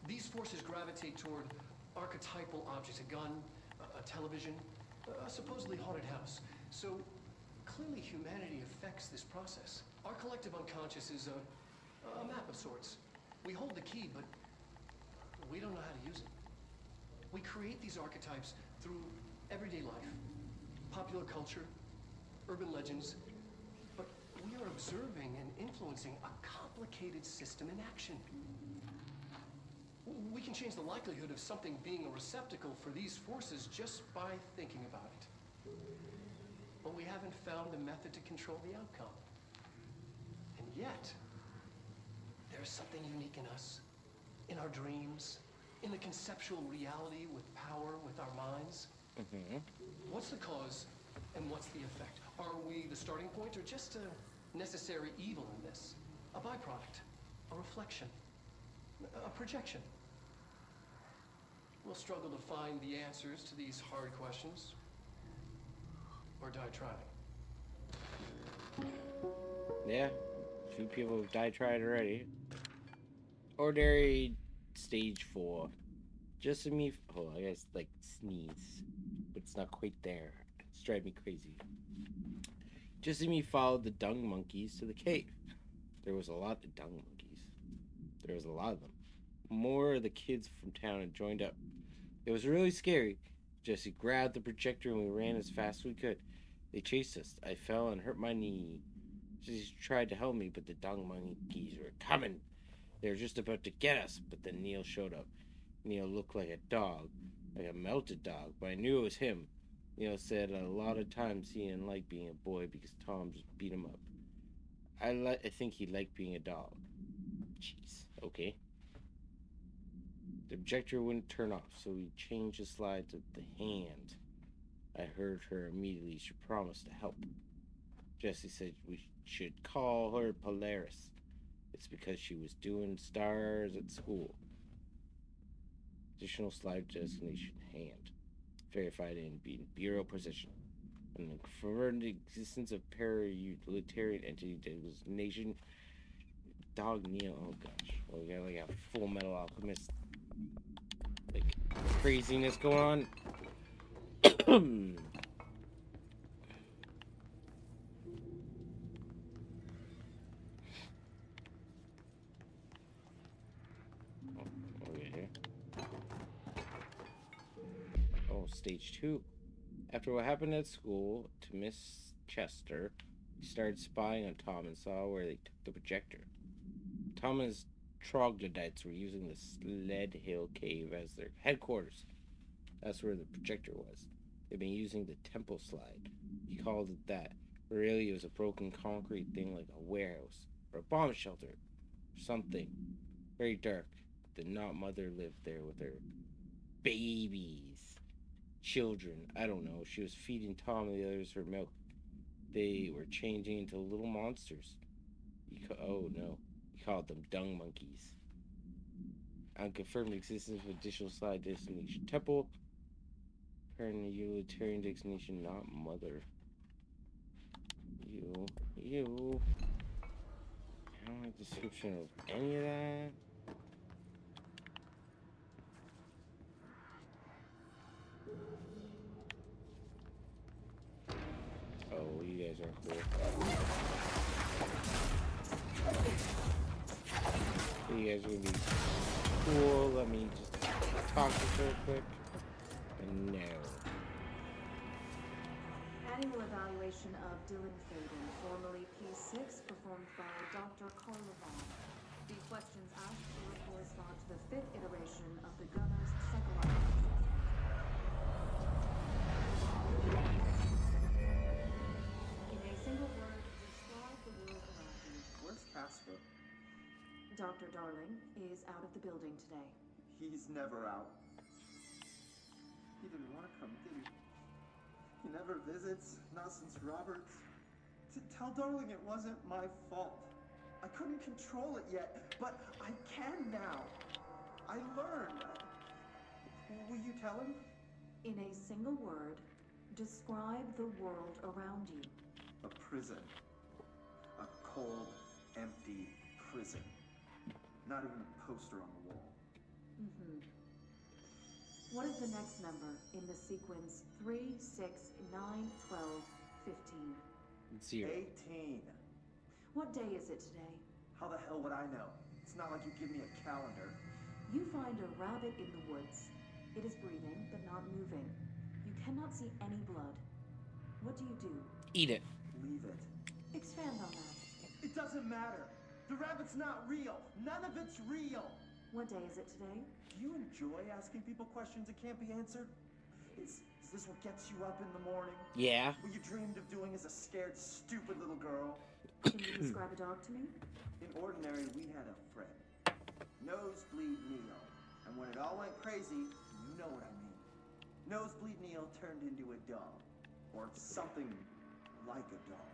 These forces gravitate toward archetypal objects, a gun, a television, a supposedly haunted house. So clearly humanity affects this process. Our collective unconscious is a map of sorts. We hold the key, but we don't know how to use it. We create these archetypes through everyday life, popular culture, urban legends, but we are observing and influencing a complicated system in action. We can change the likelihood of something being a receptacle for these forces just by thinking about it. But we haven't found a method to control the outcome. And yet, there's something unique in us, in our dreams, in the conceptual reality with power, with our minds. Mm-hmm. What's the cause and what's the effect? Are we the starting point or just a necessary evil in this? A byproduct, a reflection, a projection? We'll struggle to find the answers to these hard questions, or die trying. Yeah, a few people have died trying already. Ordinary stage 4. Just me. Oh, I guess like sneeze, but it's not quite there. It's driving me crazy. Just me followed the dung monkeys to the cave. There was a lot of dung monkeys. There was a lot of them. More of the kids from town had joined up. It was really scary. Jesse grabbed the projector and we ran as fast as we could. They chased us. I fell and hurt my knee. Jesse tried to help me, but the dung monkeys were coming. They were just about to get us, but then Neil showed up. Neil looked like a dog, like a melted dog, but I knew it was him. Neil said a lot of times he didn't like being a boy because Tom just beat him up. I think he liked being a dog. Jeez, okay. The projector wouldn't turn off, so we changed the slide to the hand. I heard her immediately. She promised to help. Jesse said we should call her Polaris. It's because she was doing stars at school. Additional slide destination hand. Verified in Bureau position. And confirmed the existence of para-utilitarian entity designation. Dog Neo. Oh gosh. Well, we got like a Full Metal Alchemist like craziness going on. Stage 2. After what happened at school to Miss Chester, he started spying on Tom and saw where they took the projector. Tom and his troglodytes were using the Sled Hill Cave as their headquarters. That's where the projector was. They'd been using the temple slide. He called it that. But really, it was a broken concrete thing like a warehouse or a bomb shelter or something. Very dark. The not mother lived there with her babies. Children, I don't know. She was feeding Tom and the others her milk. They were changing into little monsters. Oh no, he called them dung monkeys. Unconfirmed existence of additional slide destination temple. Apparently utilitarian designation, not mother. You. I don't like the description of any of that. Oh, you guys are cool. You guys are gonna be cool. Let me just talk to her real quick. And no. Annual evaluation of Dylan Faden, formerly P6, performed by Dr. Carl Levon. The questions asked will correspond to the 5th iteration of the Gunner's psychological assessment. In a single word, describe the world around you. Where's Casper? Dr. Darling is out of the building today. He's never out. He didn't want to come, did he? He never visits, not since Roberts. Tell Darling it wasn't my fault. I couldn't control it yet, but I can now. I learned. Will you tell him? In a single word, describe the world around you. A prison. A cold, empty prison. Not even a poster on the wall. Mm-hmm. What is the next number in the sequence 3, 6, 9, 12, 15? 0. 18. What day is it today? How the hell would I know? It's not like you give me a calendar. You find a rabbit in the woods. It is breathing, but not moving. You cannot see any blood. What do? Eat it. Leave it. Expand on that. It doesn't matter. The rabbit's not real. None of it's real. What day is it today? Do you enjoy asking people questions that can't be answered? Is this what gets you up in the morning? Yeah. What you dreamed of doing as a scared, stupid little girl? Can you describe a dog to me? In Ordinary, we had a friend. Nosebleed Neil. And when it all went crazy, you know what I mean. Nosebleed Neil turned into a dog. Or something like a dog.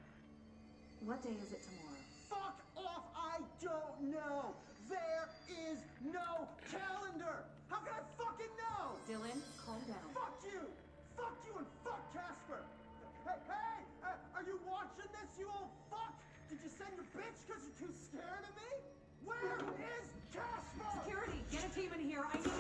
What day is it tomorrow? Fuck off! I don't know! There is no calendar! How can I fucking know? Dylan, calm down. Fuck you! Fuck you and fuck Casper! Hey! Are you watching this, you old fuck? Did you send your bitch because you're too scared of me? Where is Casper? Security, get a team in here. I need...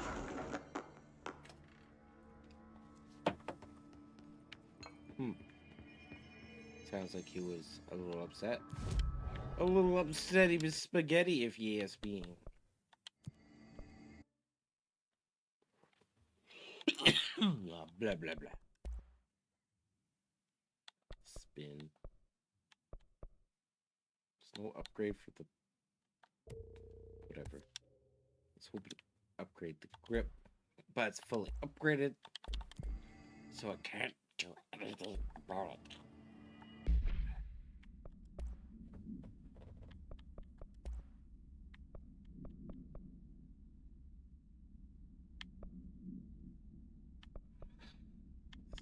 Sounds like he was a little upset. A little upset he was spaghetti, if you ask me. Blah, blah, blah. Spin. There's no upgrade for the... Whatever. Let's hope to upgrade the grip. But it's fully upgraded. So I can't do anything about it.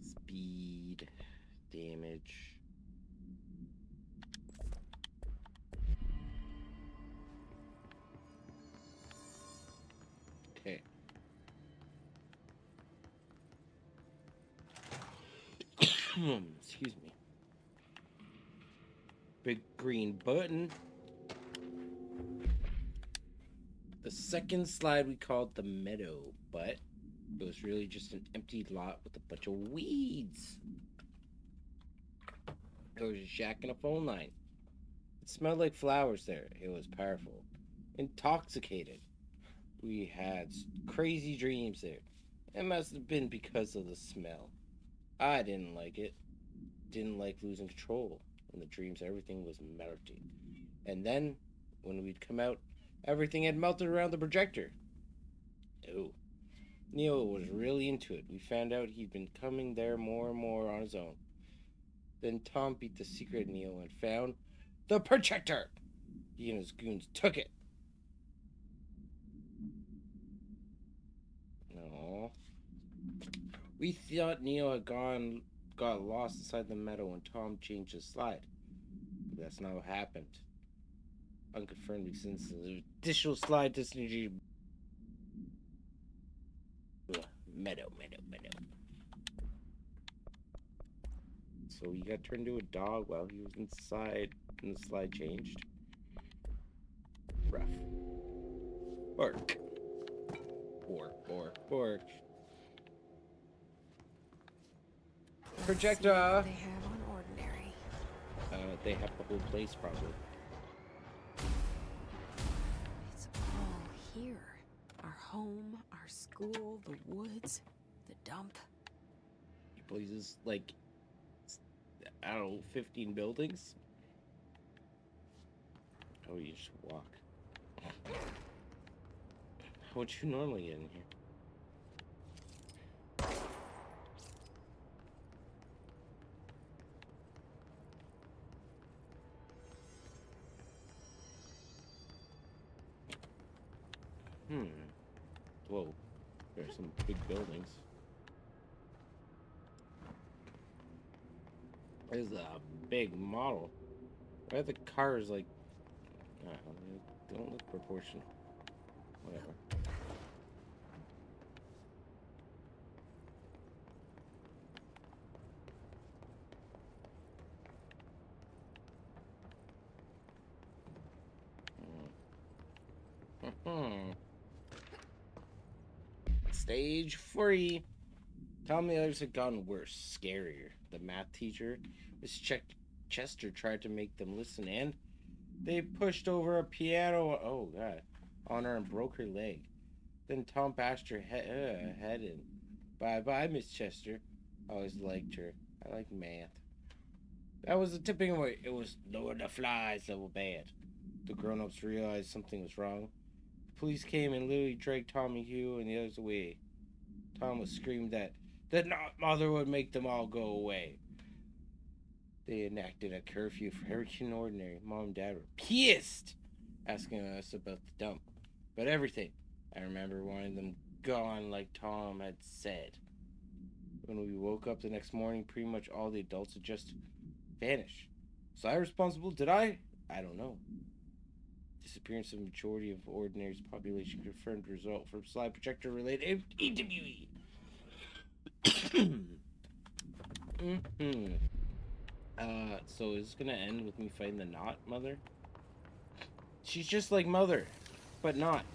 Speed, damage. Excuse me. Big green button. The second slide we called the meadow, but it was really just an empty lot with a bunch of weeds. There was a shack and a phone line. It smelled like flowers there. It was powerful. Intoxicated. We had crazy dreams there. It must have been because of the smell. I didn't like it. Didn't like losing control. In the dreams, everything was melting. And then, when we'd come out, everything had melted around the projector. Oh. Neo was really into it. We found out he'd been coming there more and more on his own. Then Tom beat the secret Neo and found the projector. He and his goons took it. No. We thought Neo had got lost inside the meadow when Tom changed his slide. But that's not what happened. Unconfirmed since the additional slide synergy. Meadow. So he got turned into a dog while he was inside and the slide changed. Rough. Bark. Bork. Projector! They have on Ordinary. They have the whole place probably. It's all here. Our home, our school, the woods, the dump. He places like, I don't know, 15 buildings? Oh, you just walk. How would you normally get in here? Whoa. There's some big buildings. There's a big model. Why are the cars like... they don't look proportional. Whatever. Stage 3. Tell me others had gotten worse, scarier. The math teacher, Miss Chester, tried to make them listen, and they pushed over a piano. Oh god, on her and broke her leg. Then Tom bashed her head in. Bye, Miss Chester. I always liked her. I like math. That was the tipping point. It was lower the flies level bad. The grown-ups realized something was wrong. Police came and literally dragged Tommy, Hugh, and the others away. Tom was screamed that the mother would make them all go away. They enacted a curfew for Hurricane Ordinary. Mom and Dad were pissed, asking us about the dump. But everything. I remember wanting them gone like Tom had said. When we woke up the next morning, pretty much all the adults had just vanished. Was I responsible? Did I? I don't know. Disappearance of majority of Ordinary's population confirmed result from slide projector related EWE. So is this gonna end with me fighting the not mother? She's just like Mother, but not.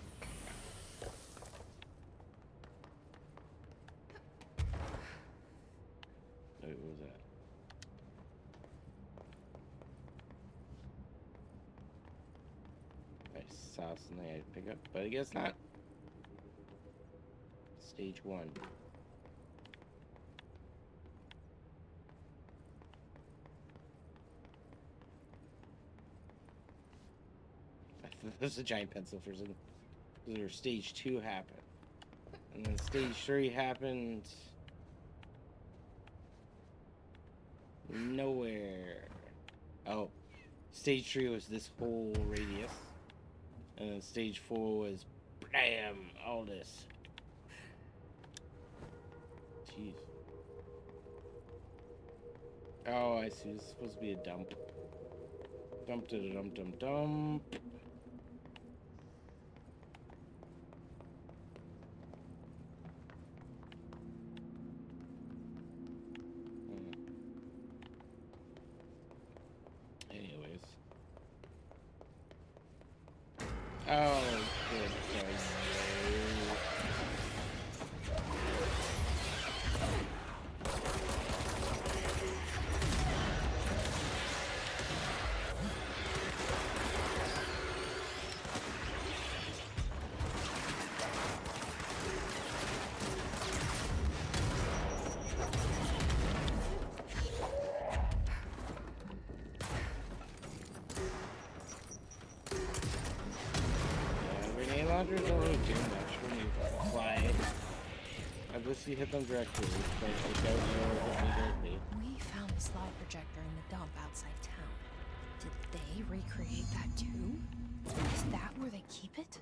Wait, what was that? I saw something I'd pick up, but I guess not. Stage 1. There's a giant pencil for some. Stage 2 happened. And then stage 3 happened. Nowhere. Oh. Stage 3 was this whole radius. And then stage 4 was bam, all this. Jeez. Oh, I see. This is supposed to be a dump. Dump to the dump. ladders don't really do much when you fly. Unless you hit them directly, but I don't know if they directly. We found the slide projector in the dump outside town. Did they recreate that too? Is that where they keep it?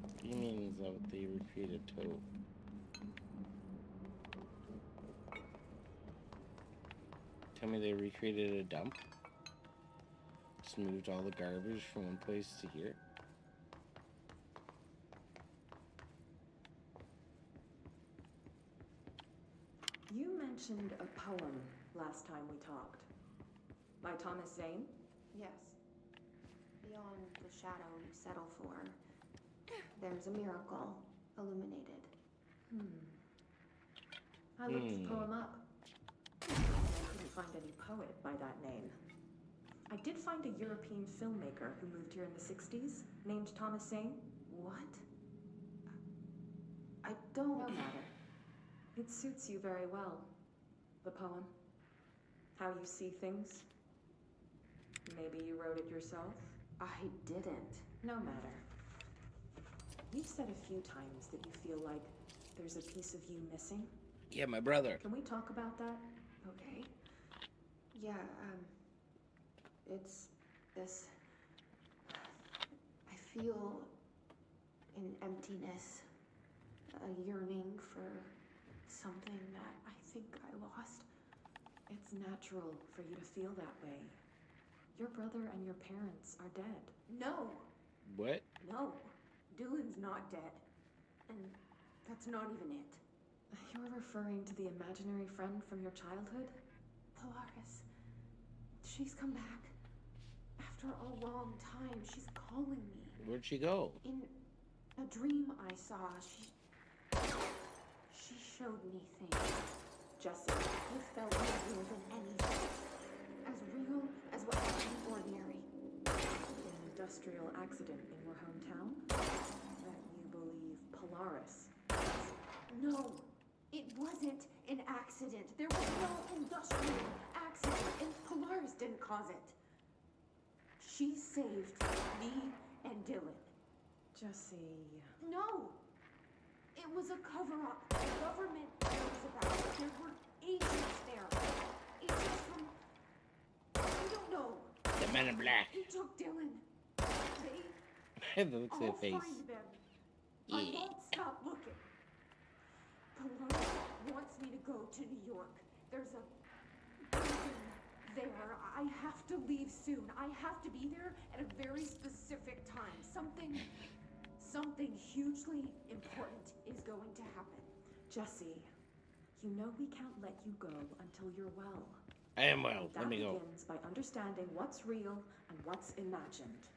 What do you mean is that they recreated too? Tell me they recreated a dump? Just moved all the garbage from one place to here? You mentioned a poem last time we talked. By Thomas Zane? Yes. Beyond the shadow you settle for, there's a miracle illuminated. I looked the poem up. I couldn't find any poet by that name. I did find a European filmmaker who moved here in the 60s, named Thomas Zane. What? I don't... No matter. It suits you very well. The poem. How you see things. Maybe you wrote it yourself? I didn't. No matter. You've said a few times that you feel like there's a piece of you missing. Yeah, my brother. Can we talk about that? Okay. Yeah, it's this... I feel an emptiness, a yearning for something that I think I lost. It's natural for you to feel that way. Your brother and your parents are dead. No! What? No. Dylan's not dead. And that's not even it. You're referring to the imaginary friend from your childhood? Polaris. She's come back. After a long time, she's calling me. Where'd she go? In a dream I saw, she showed me things. Jesse. It felt more real than anything. As real as what could be ordinary. An industrial accident in your hometown? That you believe Polaris? No, it wasn't an accident. There was no industrial accident, and Polaris didn't cause it. She saved me and Dylan. Jesse... No! It was a cover-up. The government knows about it. There were agents there. Agents from... I don't know. The Men in Black. They took Dylan. I have the looks of I'll the face. find them. I won't stop looking. Polaris wants me to go to New York. There's a building there. I have to leave soon. I have to be there at a very specific time. Something hugely important is going to happen. Jesse, you know we can't let you go until you're well. I am well. Let me go. That begins by understanding what's real and what's imagined.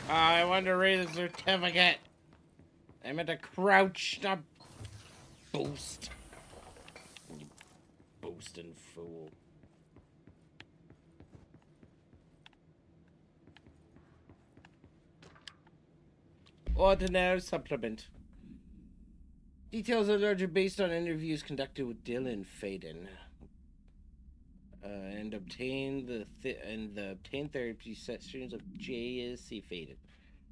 I wanted to read the certificate. I meant to crouch, not boost. You boasting fool. Ordinary supplement. Details of the are based on interviews conducted with Dylan Faden. And obtain the obtained therapy sessions of J.S.C. Faden,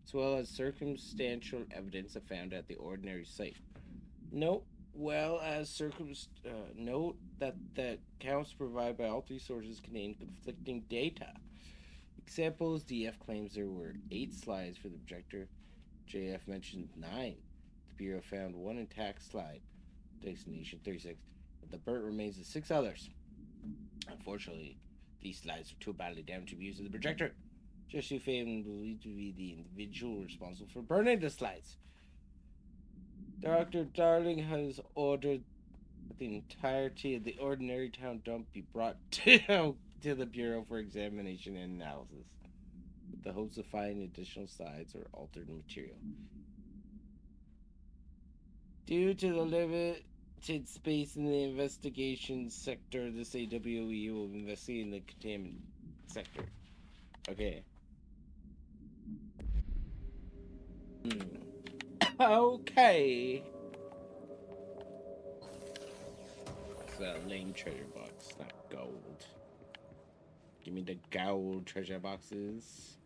as well as circumstantial evidence found at the ordinary site. Note that the accounts provided by all three sources contain conflicting data. Examples: DF claims there were 8 slides for the projector. JF mentioned 9. The Bureau found 1 intact slide. Destination 36. The Burt remains of 6 others. Unfortunately, these slides were too badly damaged to be used as the projector. Jesse Faden believed to be the individual responsible for burning the slides. Dr. Darling has ordered that the entirety of the ordinary town dump be brought to the Bureau for examination and analysis, with the hopes of finding additional slides or altered material. Due to the limited space in the investigation sector, this AWE will investigate in the containment sector. Okay. Okay. It's a lame treasure box, not gold. Give me the gold treasure boxes.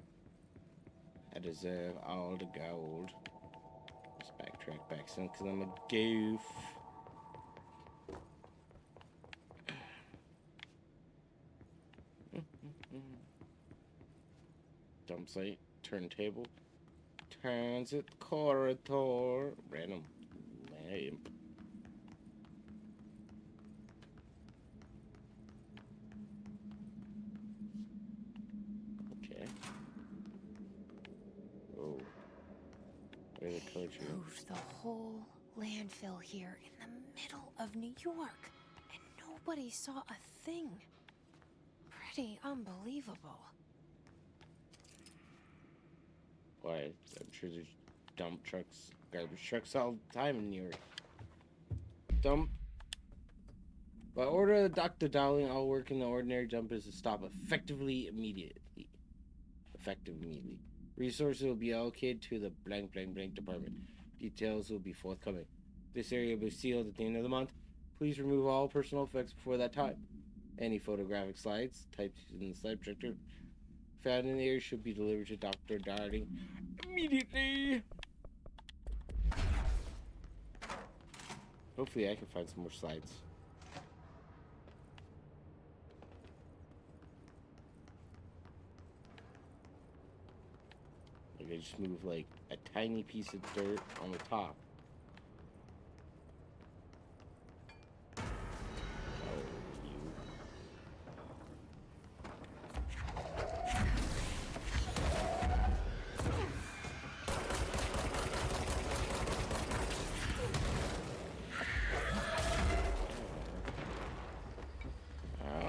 I deserve all the gold. Let's backtrack back some because I'm a goof. Dump site, turntable, transit corridor, random lamp. Okay. Oh. Where's the coach here? Moved the whole landfill here in the middle of New York, and nobody saw a thing. Pretty unbelievable. Why? I'm sure there's dump trucks, garbage trucks all the time in New York. Dump. By order of Dr. Dowling, all work in the ordinary dump is to stop immediately. Effective immediately. Resources will be allocated to the blank blank blank department. Details will be forthcoming. This area will be sealed at the end of the month. Please remove all personal effects before that time. Any photographic slides typed in the slide projector found in the area should be delivered to Dr. Dowling immediately. Hopefully I can find some more slides. Like I just move like a tiny piece of dirt on the top. Oh, you.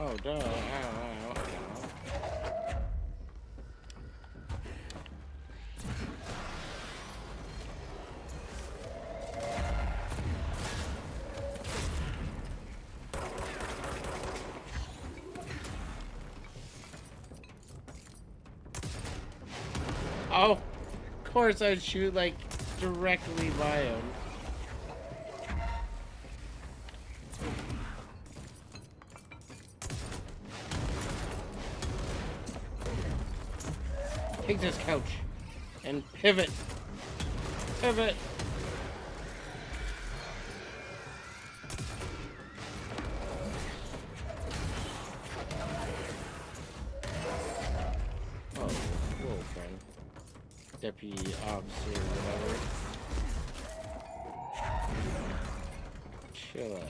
Oh, no. Ow, ow, ow. Oh, of course I'd shoot like directly by him. Take this couch and pivot. Pivot. Oh, whoa, friend. Deputy officer or whatever. Chill out.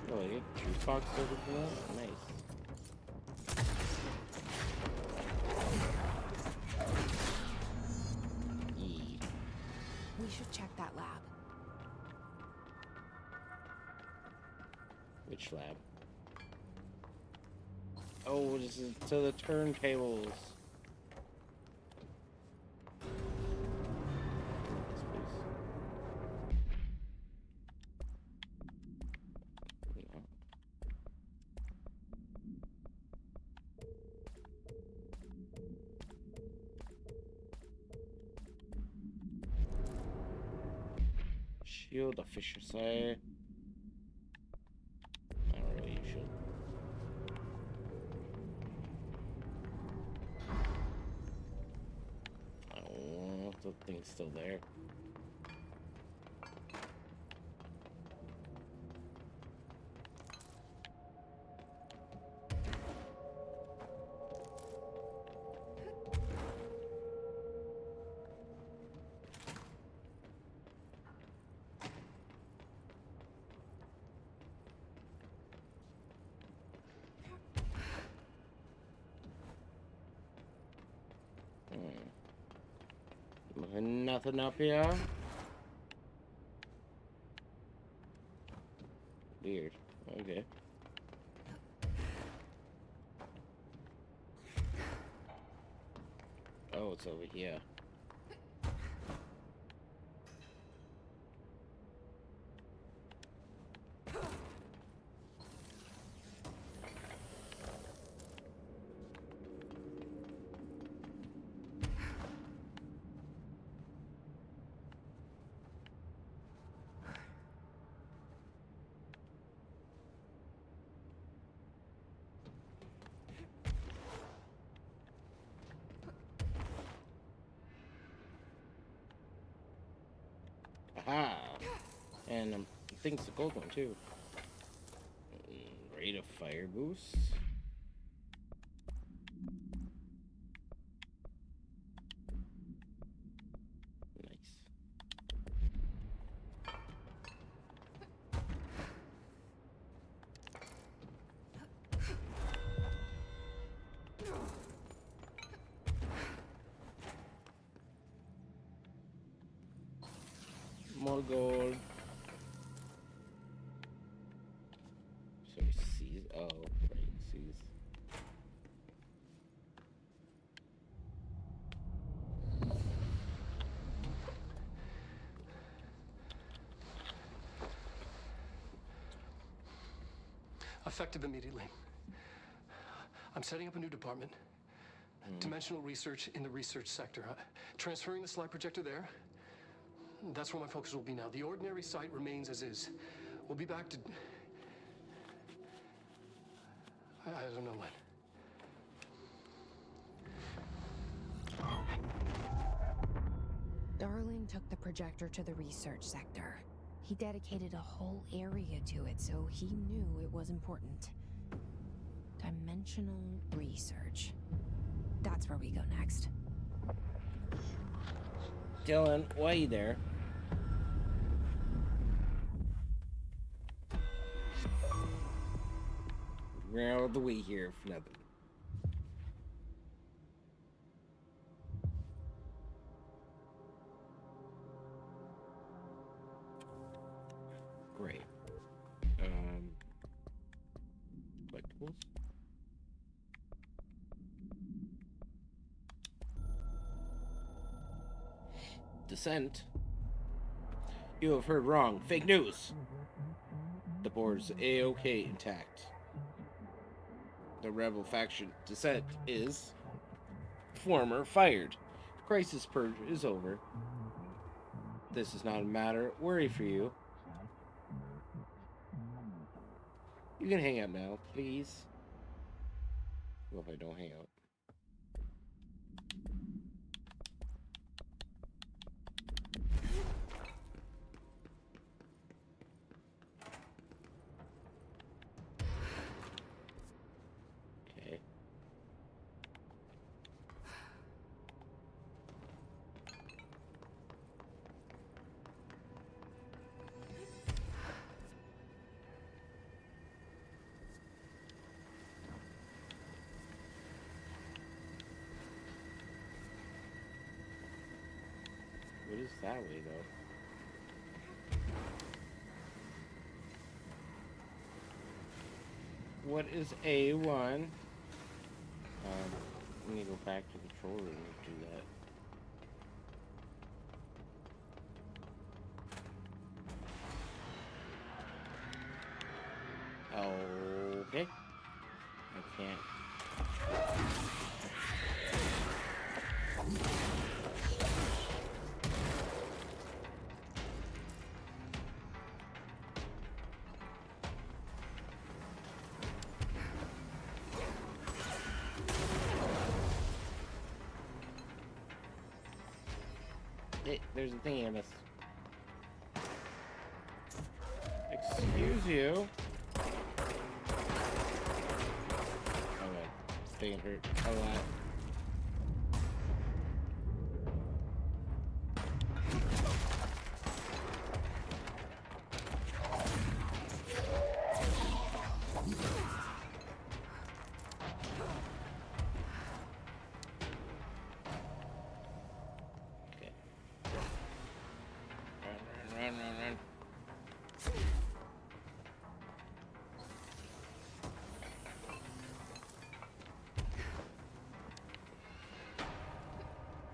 Oh, you get juice box over for that? Nice. We should check that lab. Which lab? Oh, this is to the turntables. Yes, please. No. Shield official say. Alright, you should. Oh, the thing's still there. Nothing up here. Weird. Okay. Oh, it's over here. Haha. And I think it's a gold one too. Rate of fire boost. Nice. More gold. So C's. Oh, right, C's. Effective immediately. I'm setting up a new department. Dimensional research in the research sector. Transferring the slide projector there. That's where my focus will be now. The ordinary site remains as is. We'll be back to... I don't know when. Darling took the projector to the research sector. He dedicated a whole area to it, so he knew it was important. Dimensional research. That's where we go next. Dylan, why are you there? We're out of the way here for nothing. Great. Collectibles. Descent. You have heard wrong. Fake news. The board's A-OK intact. The rebel faction Descent is former fired. Crisis purge is over. This is not a matter of worry for you. You can hang out now, please. Well, if I don't hang out. Okay. What is that way, though? What is A1? We need to go back to the control room to do that. Okay. I can't. Hey, there's a thing I missed. Excuse you. Okay, thing hurt a lot. Run.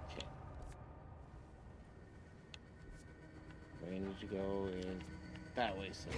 Okay. Where I need to go is that way, so.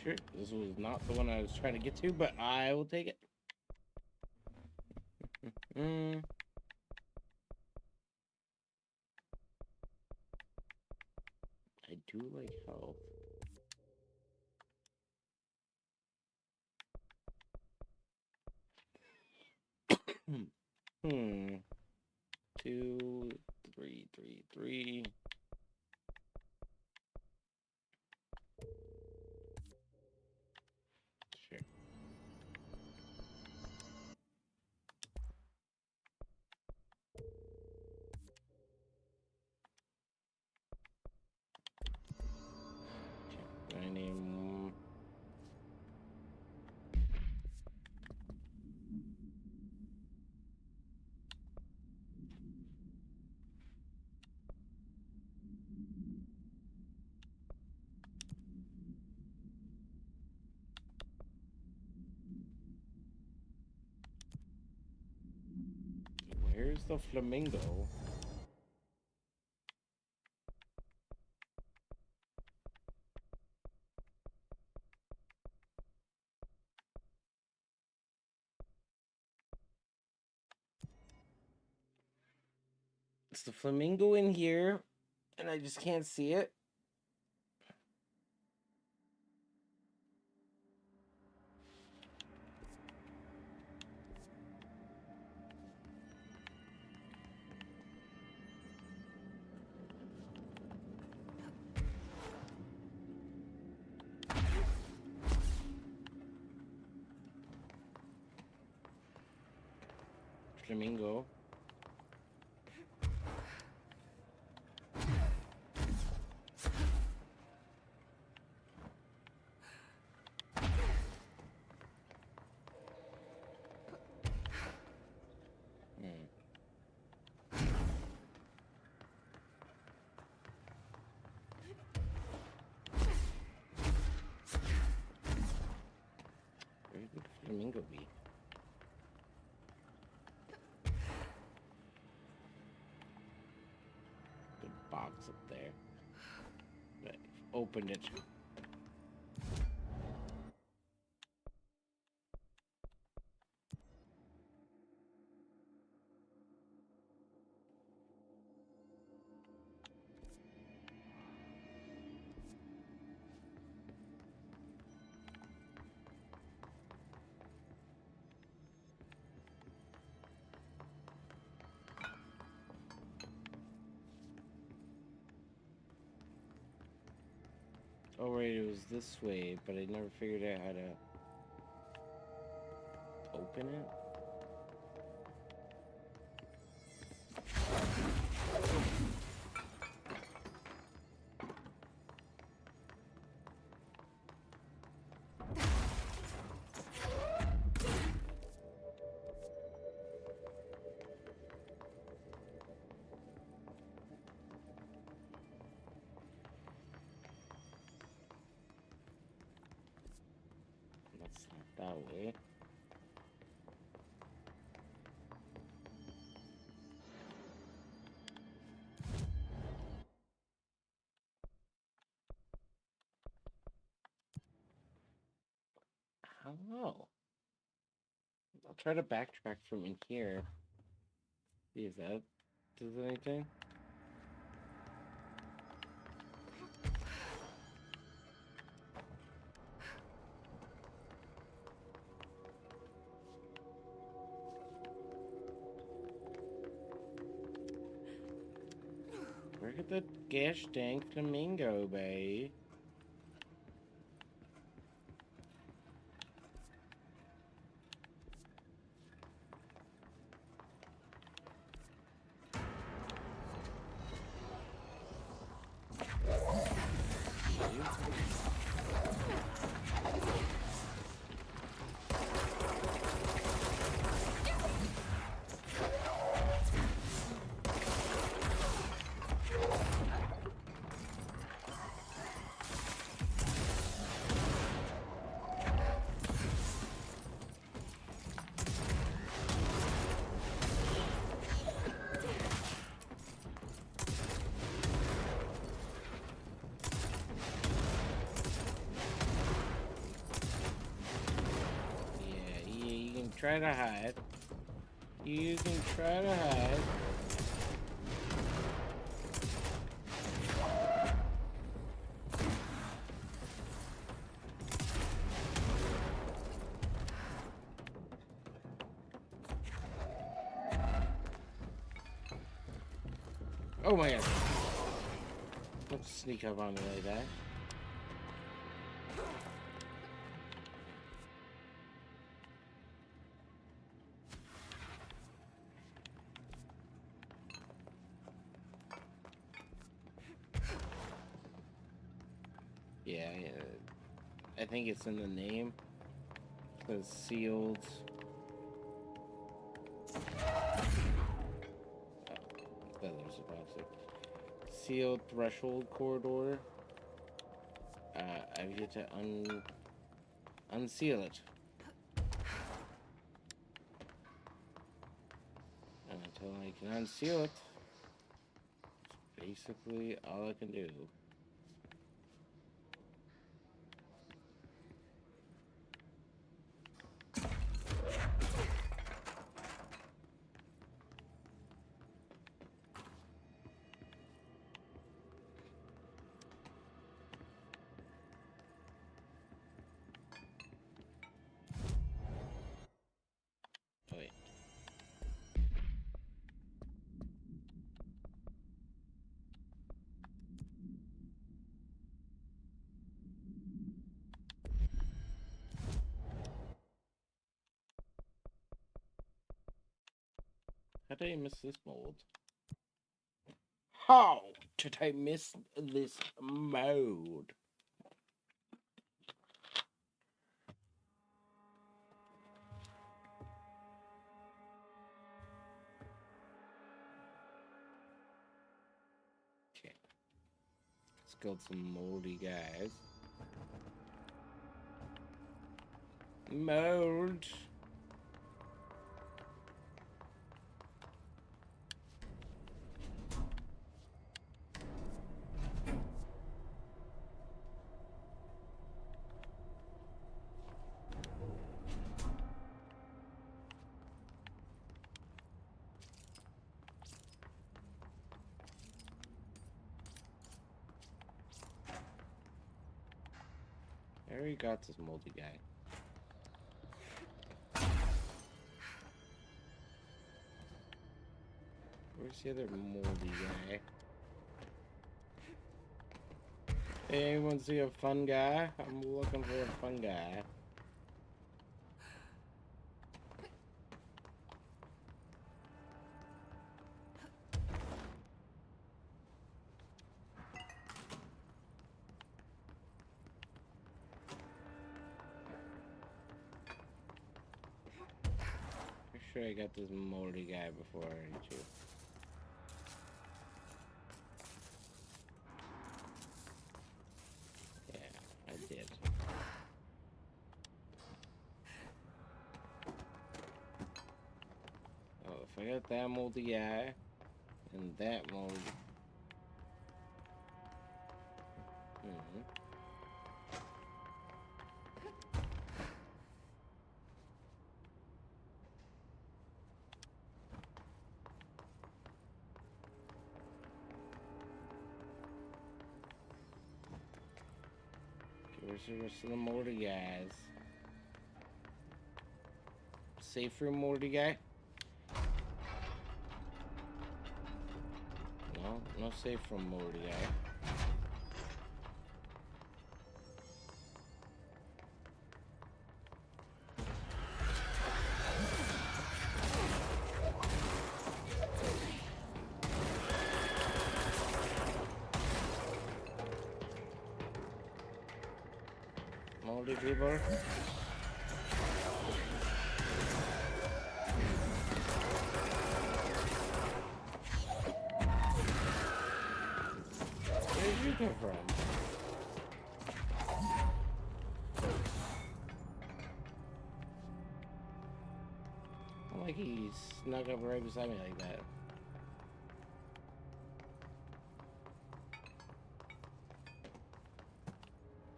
Sure, this was not the one I was trying to get to, but I will take it. I do like health. Hmm. 2, 3, 3, 3. Sure. I need more. Where's the flamingo? It's the flamingo in here, and I just can't see it. Flamingo. Where did the flamingo be? The box up there. But opened it. Oh right, it was this way, but I never figured out how to open it. That's not that way. I don't know. I'll try to backtrack from in here. See if that does anything. Where could the gosh dang flamingo be? try to hide. You can try to hide. Oh my god. Don't sneak up on me like that. Yeah, I think it's in the name. It's sealed. There's a box there. Sealed threshold corridor. I've yet to unseal it. And until I can unseal it, it's basically all I can do. Wait. How did I miss this mold? How did I miss this mode? Okay. Let's kill some moldy guys. Mold. I already got this moldy guy. Where's the other moldy guy? Hey, anyone see a fun guy? I'm looking for a fun guy. Pretty sure I got this moldy guy before I hit you. Yeah, I did. Oh, if I got that moldy guy and that moldy. Where's the rest of the moldy guys? Safe room moldy guy? No, no safe room moldy guy. Moldy people. Where did you come from? I'm like he snuck up right beside me like that.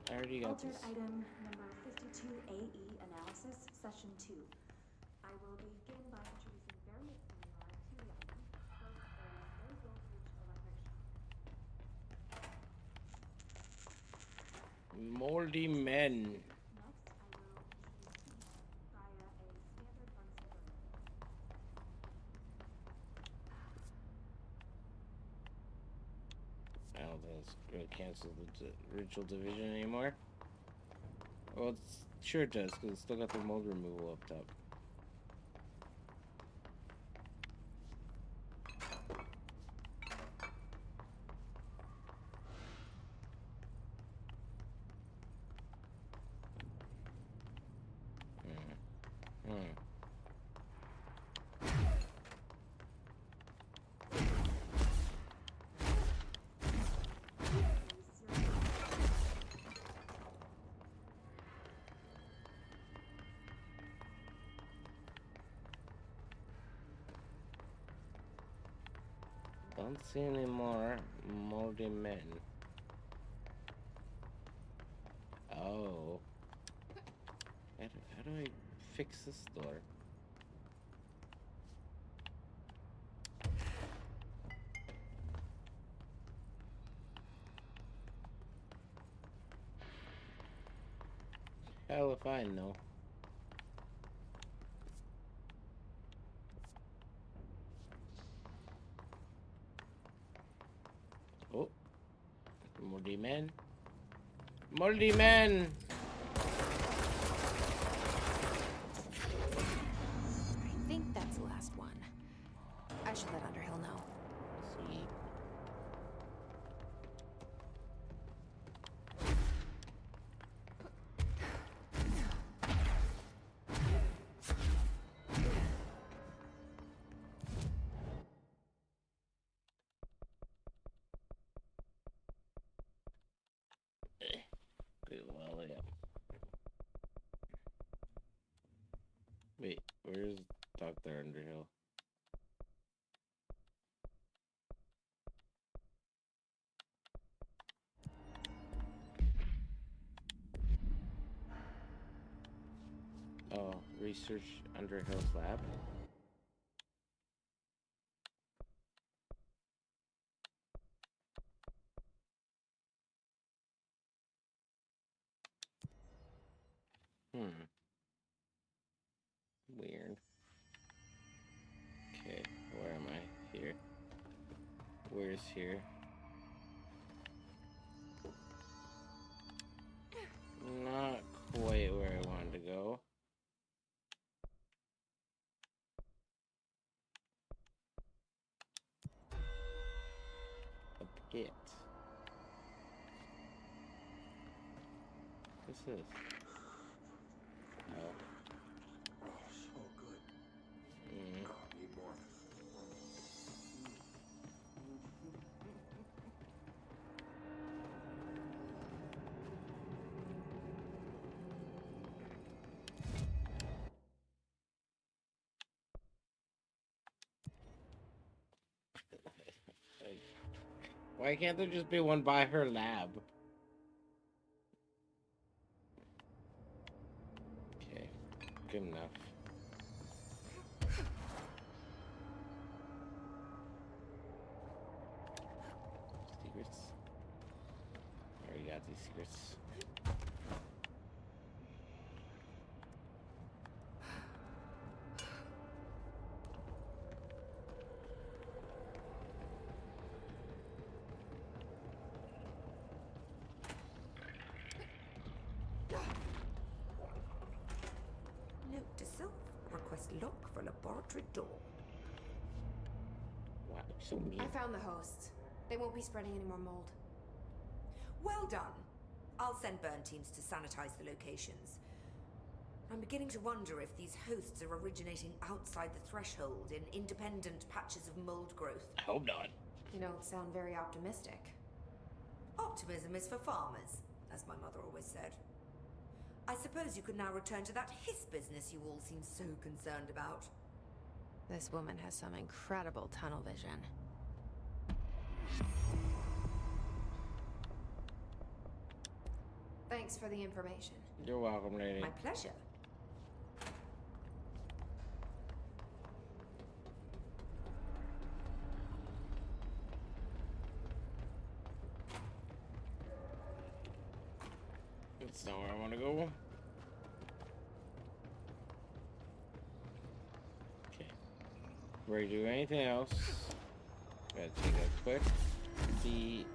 I already got Altered this. item number 52AE analysis, session 2. will begin by introducing various stimuli to the item. First, a low voltage electric shock. Moldy men. Next, I will introduce heat via a standard Bunsen burner. I don't think it's gonna cancel the ritual division anymore. Well, sure it does, because it's still got the mold removal up top. Don't see any more moldy men. Oh. How do I fix this door? Hell if I know. Oh, moldy man. Moldy man. I think that's the last one. I should let Underhill know. Sweet. Wait, where's Dr. Underhill? Oh, research Underhill's lab? Weird. Okay, where am I? Here. Where's here? Not quite where I wanted to go. A pit. What's this? Oh. So good. Mm. Need more. Why can't there just be one by her lab? Okay, good enough. Secrets. Already got these secrets. Note to self, request lock for laboratory door. Wow, so mean. I found the hosts. They won't be spreading any more mold. Well done. I'll send burn teams to sanitize the locations. I'm beginning to wonder if these hosts are originating outside the threshold in independent patches of mold growth. I hope not. You don't sound very optimistic. Optimism is for farmers, as my mother always said. I suppose you could now return to that hiss business you all seem so concerned about. This woman has some incredible tunnel vision. Thanks for the information. You're welcome, lady. My pleasure. That's not where I want to go. Okay. Before I do anything else, gotta take a quick BRB.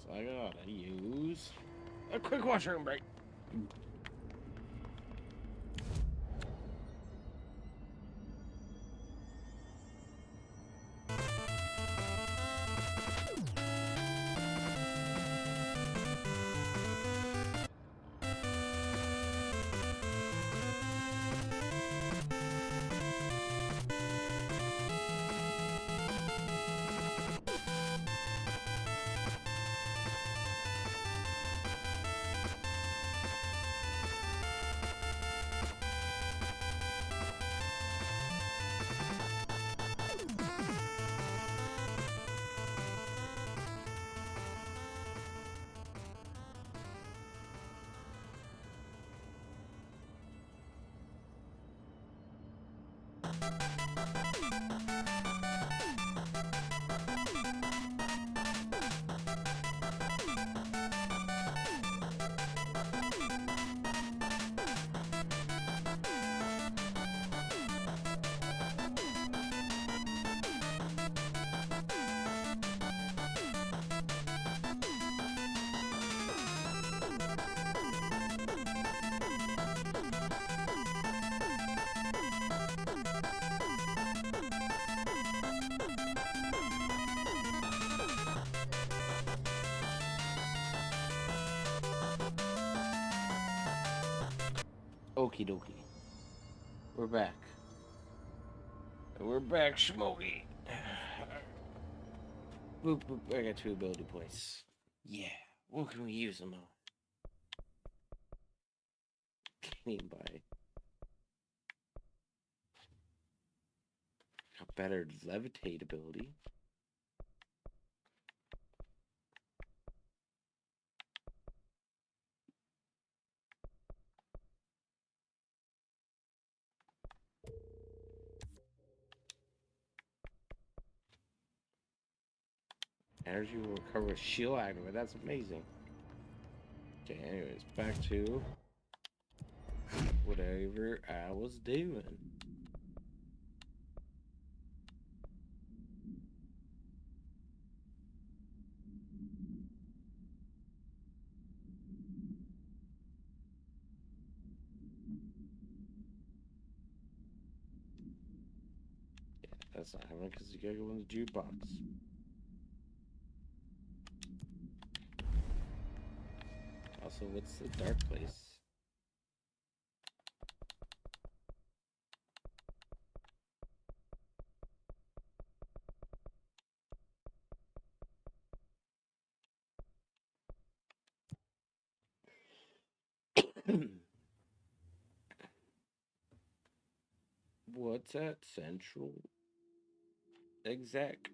So I gotta use a quick washroom break. Okie dokie. We're back. We're back, Smokey. Boop, boop. I got 2 ability points. Yeah. What can we use them on? Clean by. A better levitate ability. Energy will recover shield activate. That's amazing. Okay, anyways, back to whatever I was doing. Yeah, that's not happening because you gotta go in the jukebox. Also, what's the dark place? What's that central exec?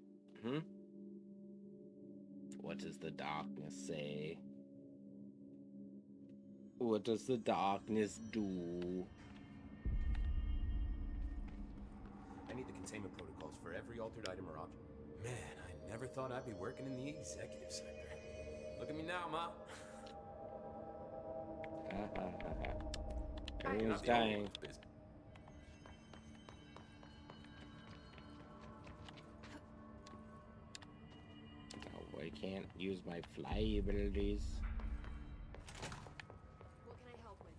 What does the darkness say? What does the darkness do? I need the containment protocols for every altered item or object. Man, I never thought I'd be working in the executive sector. Look at me now, Ma. Everyone's dying. Oh, I can't use my fly abilities. What can I help with?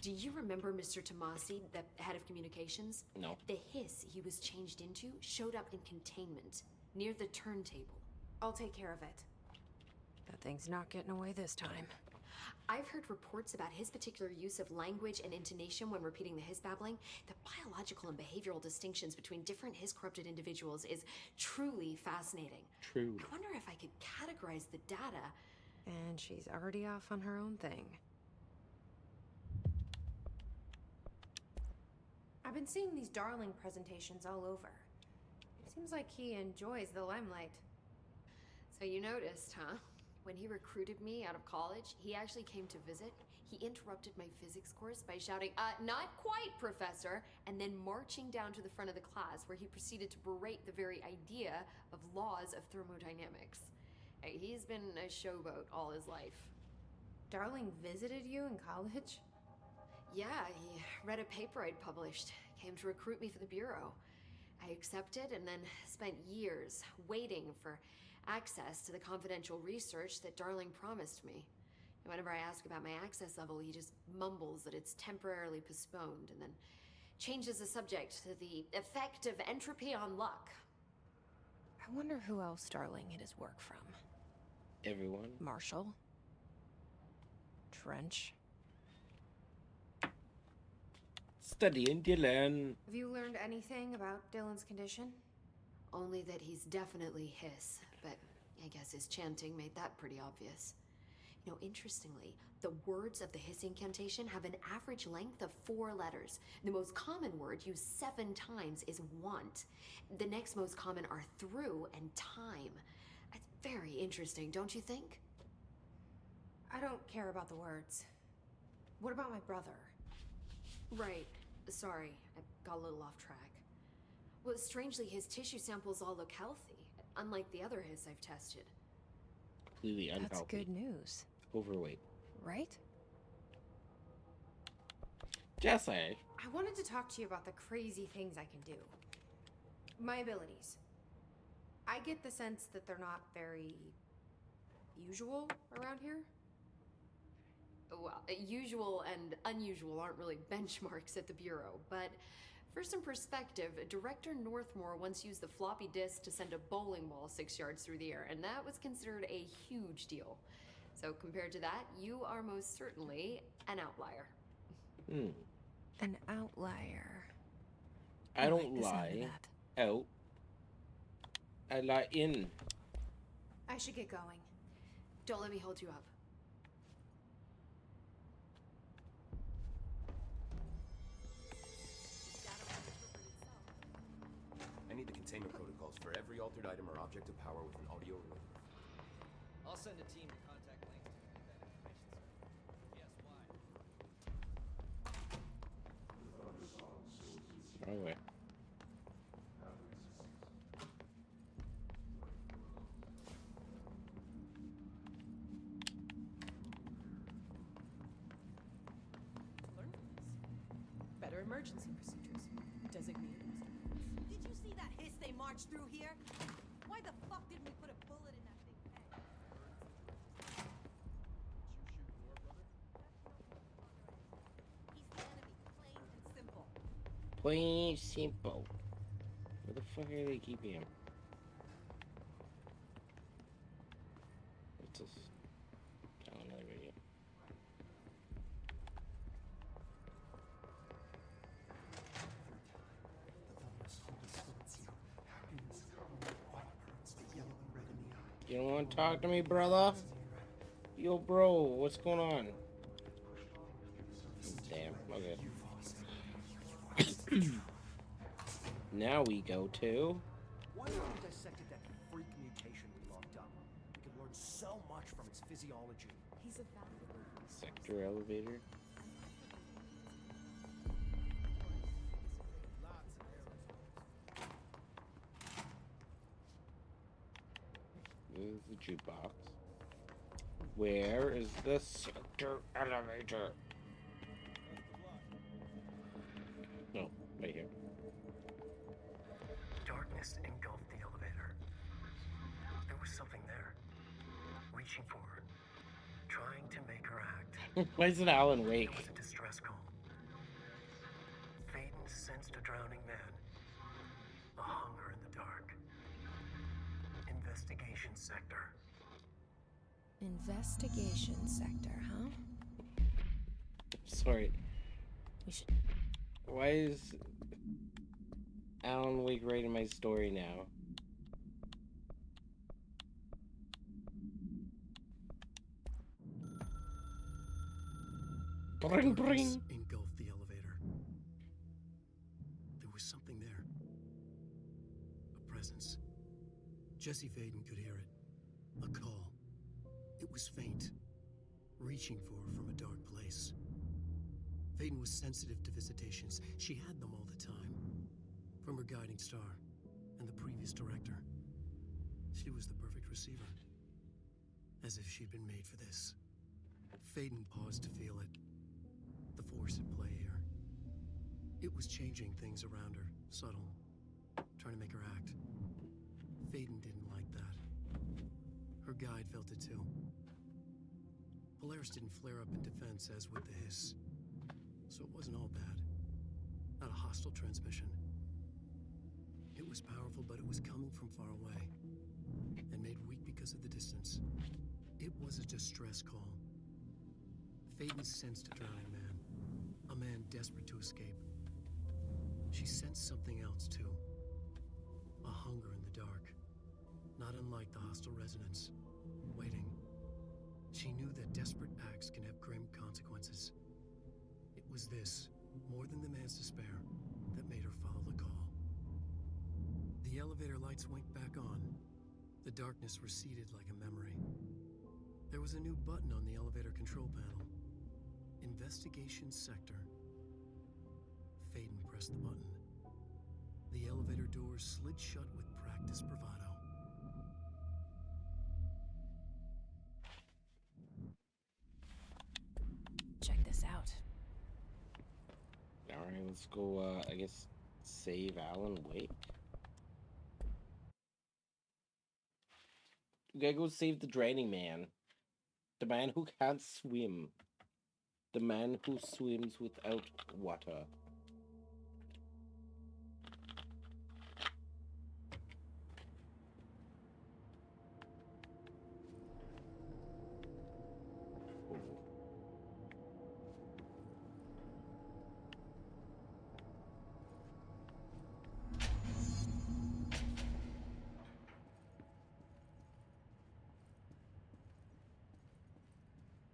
Do you remember Mr. Tomasi, the head of communications? No. The hiss he was changed into showed up in containment, near the turntable. I'll take care of it. That thing's not getting away this time. I've heard reports about his particular use of language and intonation when repeating the hiss babbling. The biological and behavioral distinctions between different hiss-corrupted individuals is truly fascinating. True. I wonder if I could categorize the data. And she's already off on her own thing. I've been seeing these Darling presentations all over. It seems like he enjoys the limelight. So you noticed, huh? When he recruited me out of college, he actually came to visit. He interrupted my physics course by shouting, not quite, Professor, and then marching down to the front of the class where he proceeded to berate the very idea of laws of thermodynamics. He's been a showboat all his life. Darling visited you in college? Yeah, he read a paper I'd published, came to recruit me for the Bureau. I accepted and then spent years waiting for access to the confidential research that Darling promised me. And whenever I ask about my access level, he just mumbles that it's temporarily postponed and then changes the subject to the effect of entropy on luck. I wonder who else Darling hid his work from. Everyone. Marshall? Trench? Studying Dylan. Have you learned anything about Dylan's condition? Only that he's definitely Hiss, but I guess his chanting made that pretty obvious. You know, interestingly, the words of the Hiss incantation have an average length of 4 letters. The most common word used 7 times is want. The next most common are through and time. It's very interesting, don't you think? I don't care about the words. What about my brother? Right. Sorry, I got a little off track. Well, strangely, his tissue samples all look healthy, unlike the other Hiss I've tested. Completely unhealthy. That's good news. Overweight. Right? Jesse. I wanted to talk to you about the crazy things I can do. My abilities. I get the sense that they're not very usual around here. Well, usual and unusual aren't really benchmarks at the Bureau, but for some perspective, Director Northmore once used the floppy disk to send a bowling ball 6 yards through the air, and that was considered a huge deal. So compared to that, you are most certainly an outlier. An outlier. I don't lie out. I lie in. I should get going. Don't let me hold you up. I need the containment protocols for every altered item or object of power with an audio relay. I'll send a team to contact Langston to get that information, sir. Yes, why? Wrong way. Better emergency procedures. Designated. Did you see that Hiss they marched through here? Why the fuck didn't we put a bullet in that thing's head? He's the enemy, plain and simple. Plain simple. Where the fuck are they keeping him? What's this? Oh, another video. You don't want to talk to me, brother? Yo, bro, what's going on? Damn, okay. Now we go to... Why have we dissected that freak mutation we locked up? We could learn so much from its physiology. He's a valuable Sector elevator. This is the jukebox. Where is the sector elevator? No, right here. Darkness engulfed the elevator. There was something there, reaching for her, trying to make her act. Why is it Alan Wake? It was a distress call. Faden sensed a drowning man, a hunger in the dark. Investigation sector. Investigation sector, huh? Sorry. We should... Why is Alan Wake writing my story now? Bring, bring. Engulfed the elevator. There was something there. A presence. Jesse Faden could hear it. A call. It was faint, reaching for her from a dark place. Faden was sensitive to visitations. She had them all the time. From her guiding star and the previous director. She was the perfect receiver. As if she'd been made for this. Faden paused to feel it. The force at play here. It was changing things around her, subtle. Trying to make her act. Faden didn't like that. Her guide felt it too. Polaris didn't flare up in defense as with the hiss. So it wasn't all bad. Not a hostile transmission. It was powerful, but it was coming from far away. And made weak because of the distance. It was a distress call. Faden sensed a drowning man. A man desperate to escape. She sensed something else, too. A hunger in the dark. Not unlike the hostile resonance. Waiting. She knew that desperate acts can have grim consequences. It was this, more than the man's despair, that made her follow the call. The elevator lights winked back on. The darkness receded like a memory. There was a new button on the elevator control panel. Investigation Sector. Faden pressed the button. The elevator doors slid shut with practiced bravado. Check this out. Alright, let's go, I guess, save Alan Wake. We gotta go save the draining man. The man who can't swim. The man who swims without water.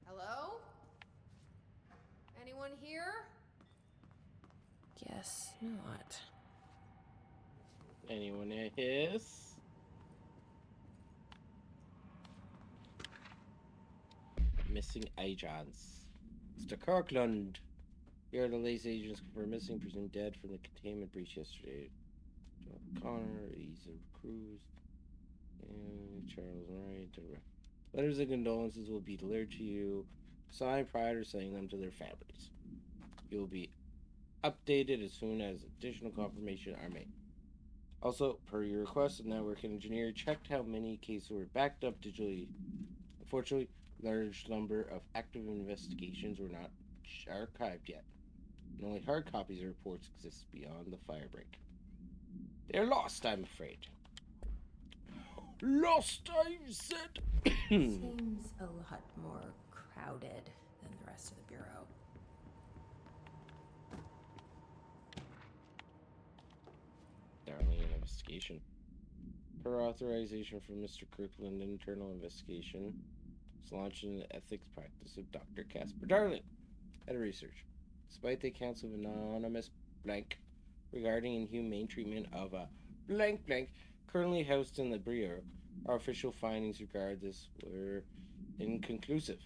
Hello? Anyone here? Guess not. Anyone a hiss? Missing agents. Mr. Kirkland. Here are the latest agents confirmed missing, presumed dead from the containment breach yesterday. John Connor, Issa Cruz, and Charles Wright. Letters of condolences will be delivered to you, signed prior to sending them to their families. You will be updated as soon as additional confirmation are made. Also, per your request, the network engineer checked how many cases were backed up digitally. Unfortunately, a large number of active investigations were not archived yet, and only hard copies of reports exist beyond the firebreak. They're lost, I'm afraid. Lost, I've said. Seems a lot more crowded than the rest of the Bureau. Darling investigation. Per authorization from Mr. Kirkland, internal investigation was launched in the ethics practice of Dr. Casper Darling, head of research. Despite the accounts of anonymous blank regarding inhumane treatment of a blank blank currently housed in the Bureau, our official findings regarding this were inconclusive.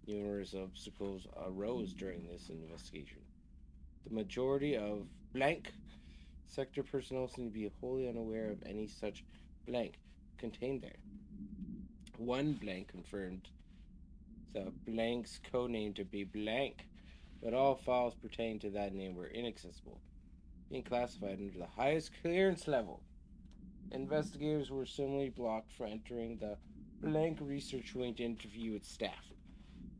Numerous obstacles arose during this investigation. The majority of blank sector personnel seem to be wholly unaware of any such blank contained there. One blank confirmed the blank's codename to be blank, but all files pertaining to that name were inaccessible, being classified under the highest clearance level. Investigators were similarly blocked for entering the blank research wing to interview its staff.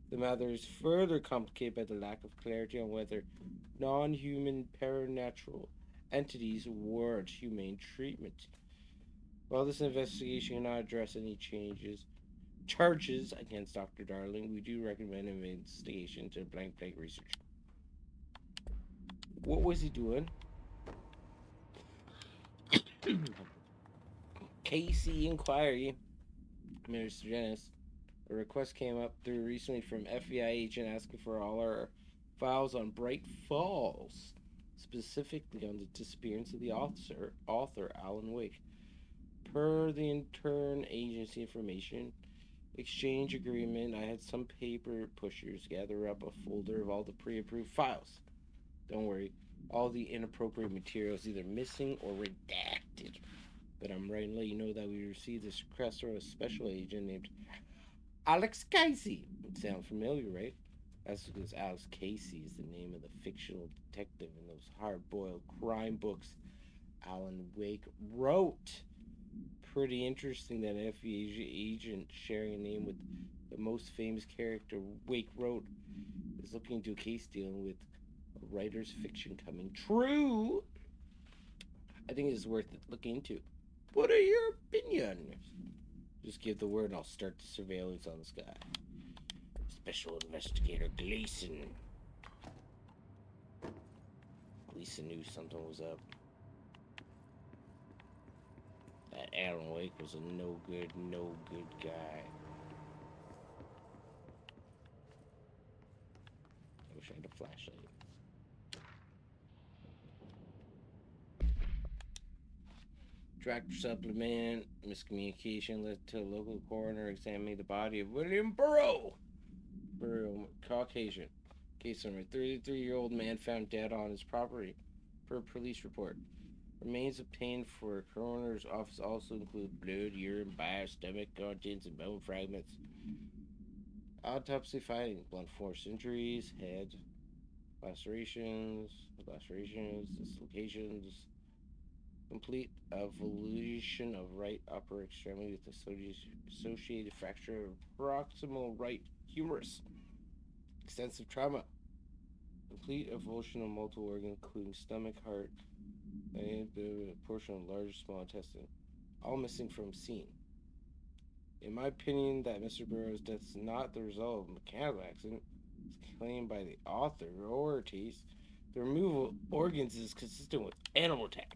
The matter is further complicated by the lack of clarity on whether non-human paranatural entities warrant humane treatment. While this investigation cannot address any charges against Dr. Darling, we do recommend an investigation to blank research. What was he doing? KC Inquiry, Mr. Dennis. A request came up through recently from FBI agent asking for all our files on Bright Falls, specifically on the disappearance of the author Alan Wake. Per the intern agency information, exchange agreement, I had some paper pushers gather up a folder of all the pre-approved files. Don't worry, all the inappropriate material is either missing or redacted. But I'm writing to let you know that we received this request from a special agent named Alex Casey. Sound familiar, right? That's because Alex Casey is the name of the fictional detective in those hard-boiled crime books Alan Wake wrote. Pretty interesting that an FBI agent sharing a name with the most famous character Wake wrote is looking into a case dealing with a writer's fiction coming true. I think it's worth looking into. What are your opinions? Just give the word and I'll start the surveillance on this guy. Special Investigator Gleason. Gleason knew something was up. That Alan Wake was a no good guy. I wish I had a flashlight. Tractor supplement miscommunication led to a local coroner examining the body of William Burrow. Burrow, Caucasian. Case number: 33-year-old man found dead on his property, per police report. Remains obtained for a coroner's office also include blood, urine, bile, stomach contents, and bone fragments. Autopsy finding: blunt force injuries, head, lacerations, dislocations. Complete avulsion of right upper extremity with associated fracture of proximal right humerus. Extensive trauma. Complete avulsion of multiple organs, including stomach, heart, and a portion of large small intestine. All missing from scene. In my opinion, that Mr. Burroughs' death is not the result of a mechanical accident, as claimed by the author or Ortiz. The removal of organs is consistent with animal attack.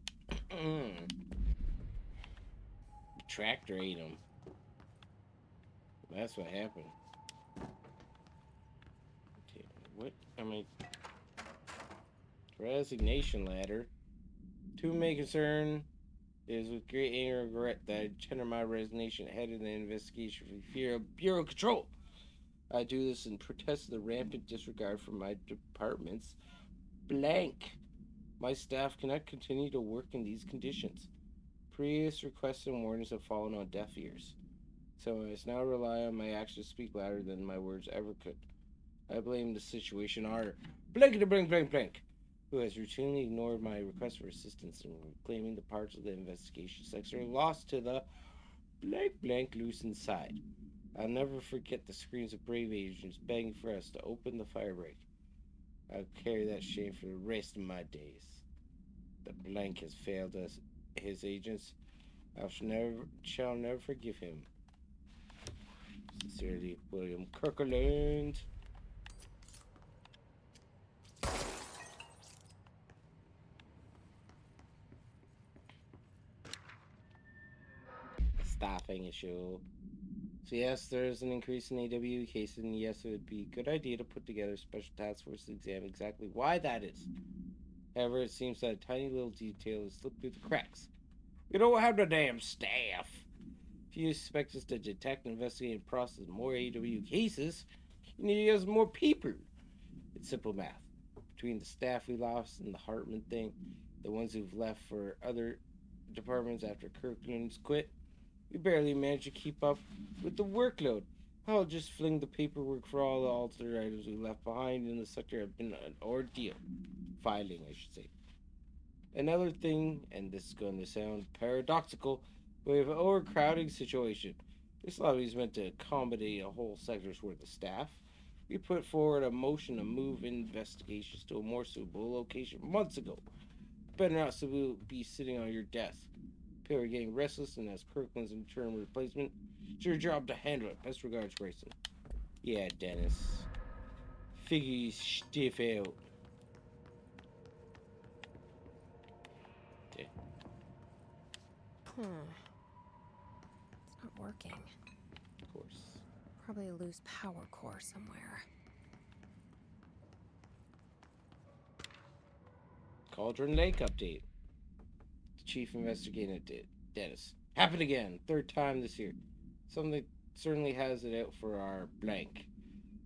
The tractor ate him. That's what happened. What am I? Resignation letter. To my concern, it is with great anger and regret that I tender my resignation ahead of the investigation for fear of Bureau control. I do this in protest of the rampant disregard for my department's blank. My staff cannot continue to work in these conditions. Previous requests and warnings have fallen on deaf ears, so I must now rely on my actions to speak louder than my words ever could. I blame the situation on blank, who has routinely ignored my request for assistance in claiming the parts of the investigation sector lost to the blank loose inside. I'll never forget the screams of brave agents begging for us to open the firebreak. I'll carry that shame for the rest of my days. The blank has failed us, his agents. I shall never forgive him. Sincerely, William Kirkland. Staffing issue. So yes, there's an increase in AWE cases, and yes, it would be a good idea to put together a special task force to examine exactly why that is. However, it seems that a tiny little detail has slipped through the cracks. We don't have the damn staff. If you expect us to detect, investigate, and process more AWE cases, you need to give us more people. It's simple math. Between the staff we lost and the Hartman thing, the ones who've left for other departments after Kirkland's quit, we barely managed to keep up with the workload. I'll just fling the paperwork for all the altered items we left behind in the sector have been an ordeal. Filing, I should say. Another thing, and this is going to sound paradoxical, but we have an overcrowding situation. This lobby is meant to accommodate a whole sector's worth of staff. We put forward a motion to move investigations to a more suitable location months ago. Better not be sitting on your desk. People are getting restless, and as Kirkland's interim replacement, it's your job to handle it. Best regards, Grayson. Yeah, Dennis. Figure you stiff out. Okay. It's not working. Of course. Probably a loose power core somewhere. Cauldron Lake update. The chief investigator did. Dennis. Happened again. Third time this year. Something certainly has it out for our blank.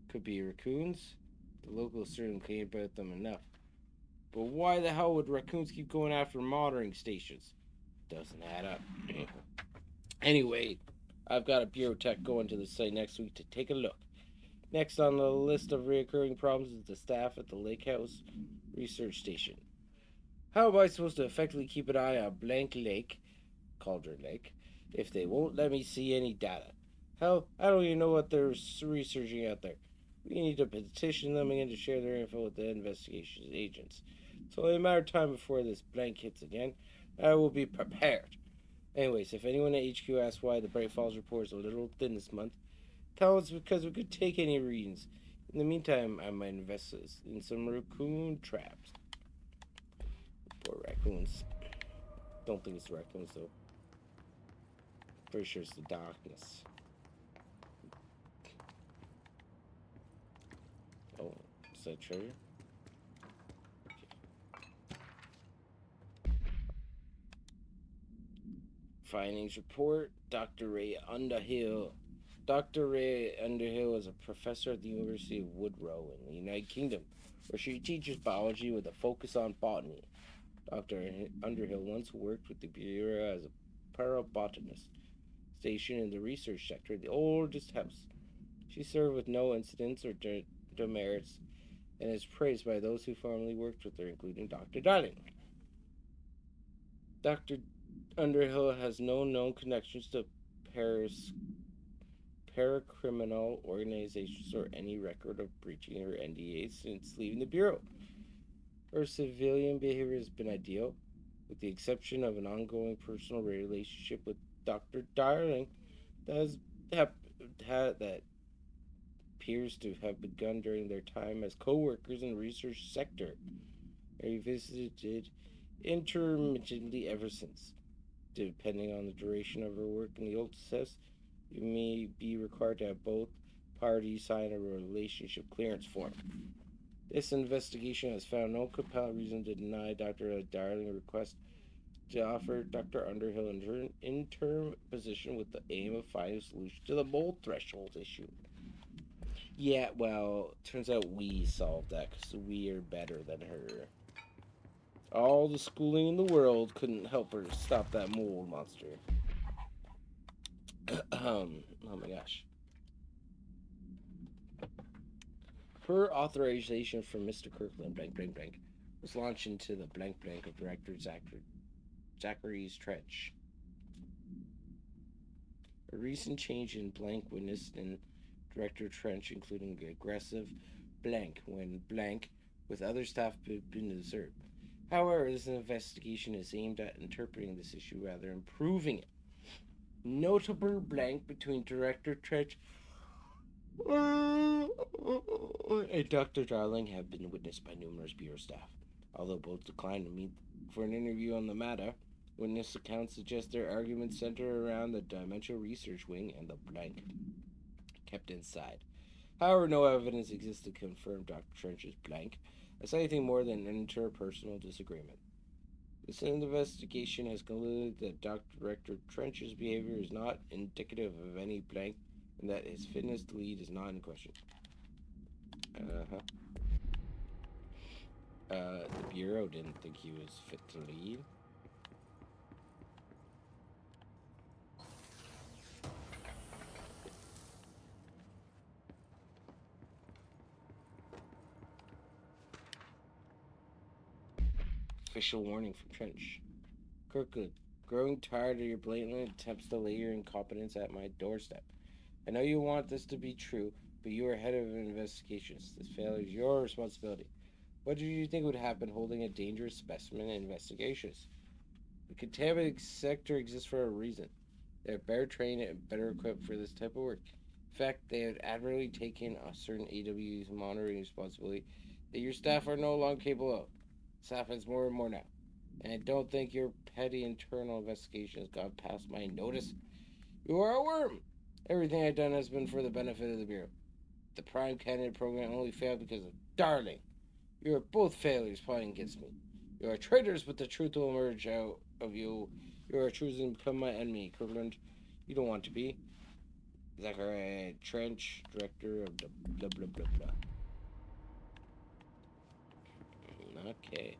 Could be raccoons. The locals certainly complain about them enough. But why the hell would raccoons keep going after monitoring stations? Doesn't add up. Anyway, I've got a bureau tech going to the site next week to take a look. Next on the list of recurring problems is the staff at the Lake House Research Station. How am I supposed to effectively keep an eye on Blank Lake, Cauldron Lake, if they won't let me see any data? Hell, I don't even know what they're researching out there. We need to petition them again to share their info with the investigation agents. It's only a matter of time before this blank hits again. I will be prepared. Anyways, if anyone at HQ asks why the Bright Falls report is a little thin this month, tell them it's because we could take any readings. In the meantime, I might invest in some raccoon traps. Poor raccoons. Don't think it's the raccoons, though. Pretty sure it's the darkness. Oh, is that treasure? Findings report. Dr. Ray Underhill. Dr. Ray Underhill is a professor at the University of Woodrow in the United Kingdom, where she teaches biology with a focus on botany. Dr. Underhill once worked with the Bureau as a parabotanist, stationed in the research sector of the oldest house. She served with no incidents or demerits, and is praised by those who formerly worked with her, including Dr. Darling. Dr. Underhill has no known connections to paracriminal organizations or any record of breaching her NDA since leaving the Bureau. Her civilian behavior has been ideal, with the exception of an ongoing personal relationship with Dr. Darling that appears to have begun during their time as co-workers in the research sector, and revisited intermittently ever since. Depending on the duration of her work in the old test, you may be required to have both parties sign a relationship clearance form. This investigation has found no compelling reason to deny Dr. Darling's request to offer Dr. Underhill an interim position with the aim of finding a solution to the mold threshold issue. Yeah, well, turns out we solved that because we are better than her. All the schooling in the world couldn't help her stop that mold monster. Oh my gosh. Her authorization from Mr. Kirkland, blank, blank, blank, was launched into the blank, blank of Director Zachary Trench. A recent change in blank witnessed in Director Trench, including aggressive blank when blank with other staff have been observed. However, this investigation is aimed at interpreting this issue rather than improving it. Notable blank between Director Trench and Dr. Darling have been witnessed by numerous Bureau staff. Although both declined to meet for an interview on the matter, witness accounts suggest their arguments center around the Dimensional Research Wing and the blank kept inside. However, no evidence exists to confirm Dr. Trench's blank as anything more than an interpersonal disagreement. This investigation has concluded that Dr. Director Trench's behavior is not indicative of any blank and that his fitness to lead is not in question. The Bureau didn't think he was fit to lead. Official warning from Trench. Kirkland, growing tired of your blatant attempts to lay your incompetence at my doorstep. I know you want this to be true, but you are head of investigations. This failure is your responsibility. What did you think would happen holding a dangerous specimen in investigations? The contaminated sector exists for a reason. They are better trained and better equipped for this type of work. In fact, they have admirably taken a certain AW's monitoring responsibility that your staff are no longer capable of. This happens more and more now, and I don't think your petty internal investigation has gone past my notice. You are a worm. Everything I've done has been for the benefit of the Bureau. The Prime Candidate program only failed because of Darling. You are both failures plotting against me. You are traitors, but the truth will emerge out of you. You are choosing to become my enemy, Kirkland. You don't want to be. Zachary Trench, director of the blah blah blah blah. Okay.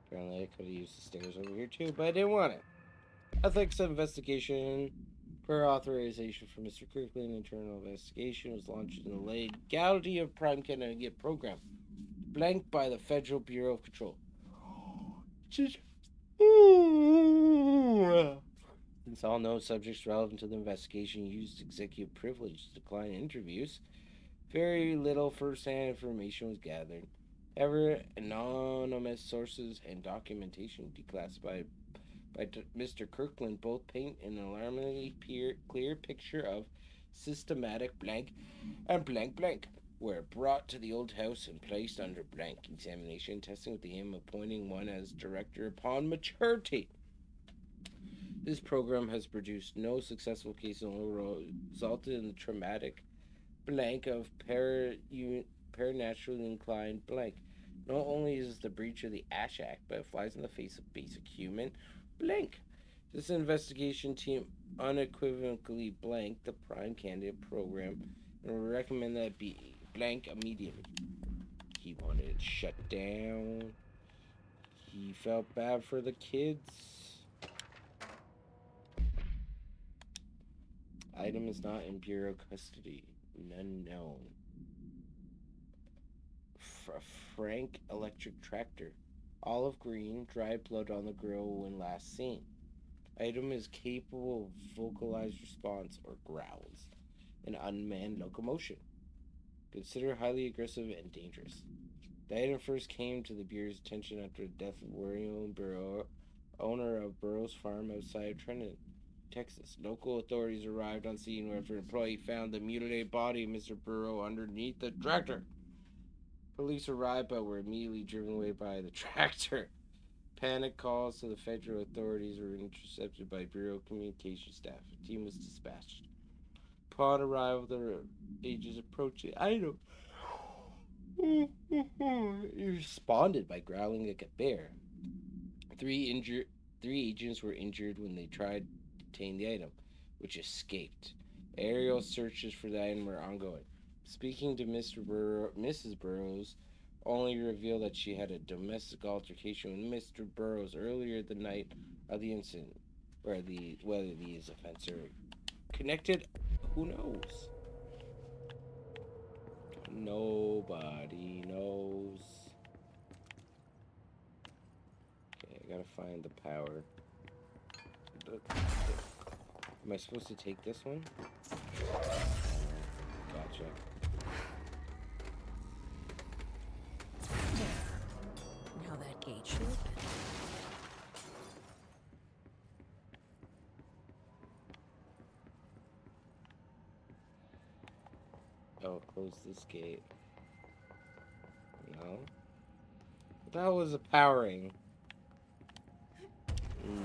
Apparently I could have used the stairs over here too, but I didn't want it. Ethics investigation. Per authorization from Mr. Kirkland, internal investigation was launched in the legality of Prime Connecticut program, blanked by the Federal Bureau of Control. Since all known subjects relevant to the investigation used executive privilege to decline interviews, very little first-hand information was gathered. However, anonymous sources and documentation declassified by Mr. Kirkland both paint an alarmingly clear picture of systematic blank and blank blank were brought to the old house and placed under blank examination testing with the aim of appointing one as director upon maturity. This program has produced no successful cases and resulted in the traumatic blank of preternaturally inclined blank. Not only is the breach of the Ash Act, but it flies in the face of basic human blank. This investigation team unequivocally blanked the Prime Candidate program and would recommend that it be blank immediately. He wanted it shut down. He felt bad for the kids. Item is not in Bureau custody. None known. Frank electric tractor. Olive green, dried blood on the grill when last seen. Item is capable of vocalized response or growls. An unmanned locomotion. Considered highly aggressive and dangerous. The item first came to the Bureau's attention after the death of William Burrow, owner of Burroughs Farm outside of Trenton, Texas. Local authorities arrived on scene where an employee found the mutilated body of Mr. Burrow underneath the tractor. Police arrived but were immediately driven away by the tractor. Panic calls to the federal authorities were intercepted by Bureau communication staff. A team was dispatched. Upon arrival, the agents approached the item. He responded by growling like a bear. Three agents were injured when they tried to detain the item, which escaped. Aerial searches for the item were ongoing. Speaking to Mrs. Burroughs only revealed that she had a domestic altercation with Mr. Burroughs earlier the night of the incident. Whether these events are connected, who knows? Nobody knows. Okay, I gotta find the power. Am I supposed to take this one? Gotcha. Now that gate should open. Oh, close this gate. No. That was a powering.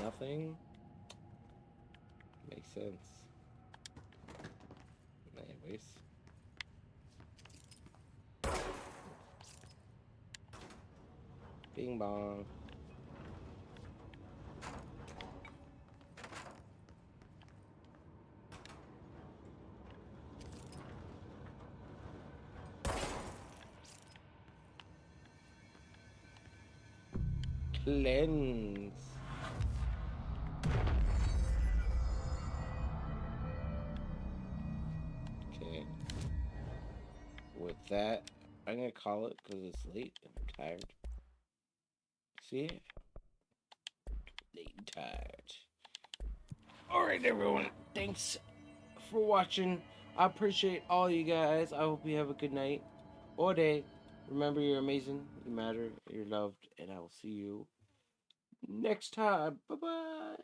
Nothing. Makes sense. Anyways. Bing bong. Cleanse. Okay. With that, I'm gonna call it because it's late and I'm tired. See? Late and tired. Alright, everyone. Thanks for watching. I appreciate all you guys. I hope you have a good night or day. Remember, you're amazing, you matter, you're loved, and I will see you next time. Bye-bye.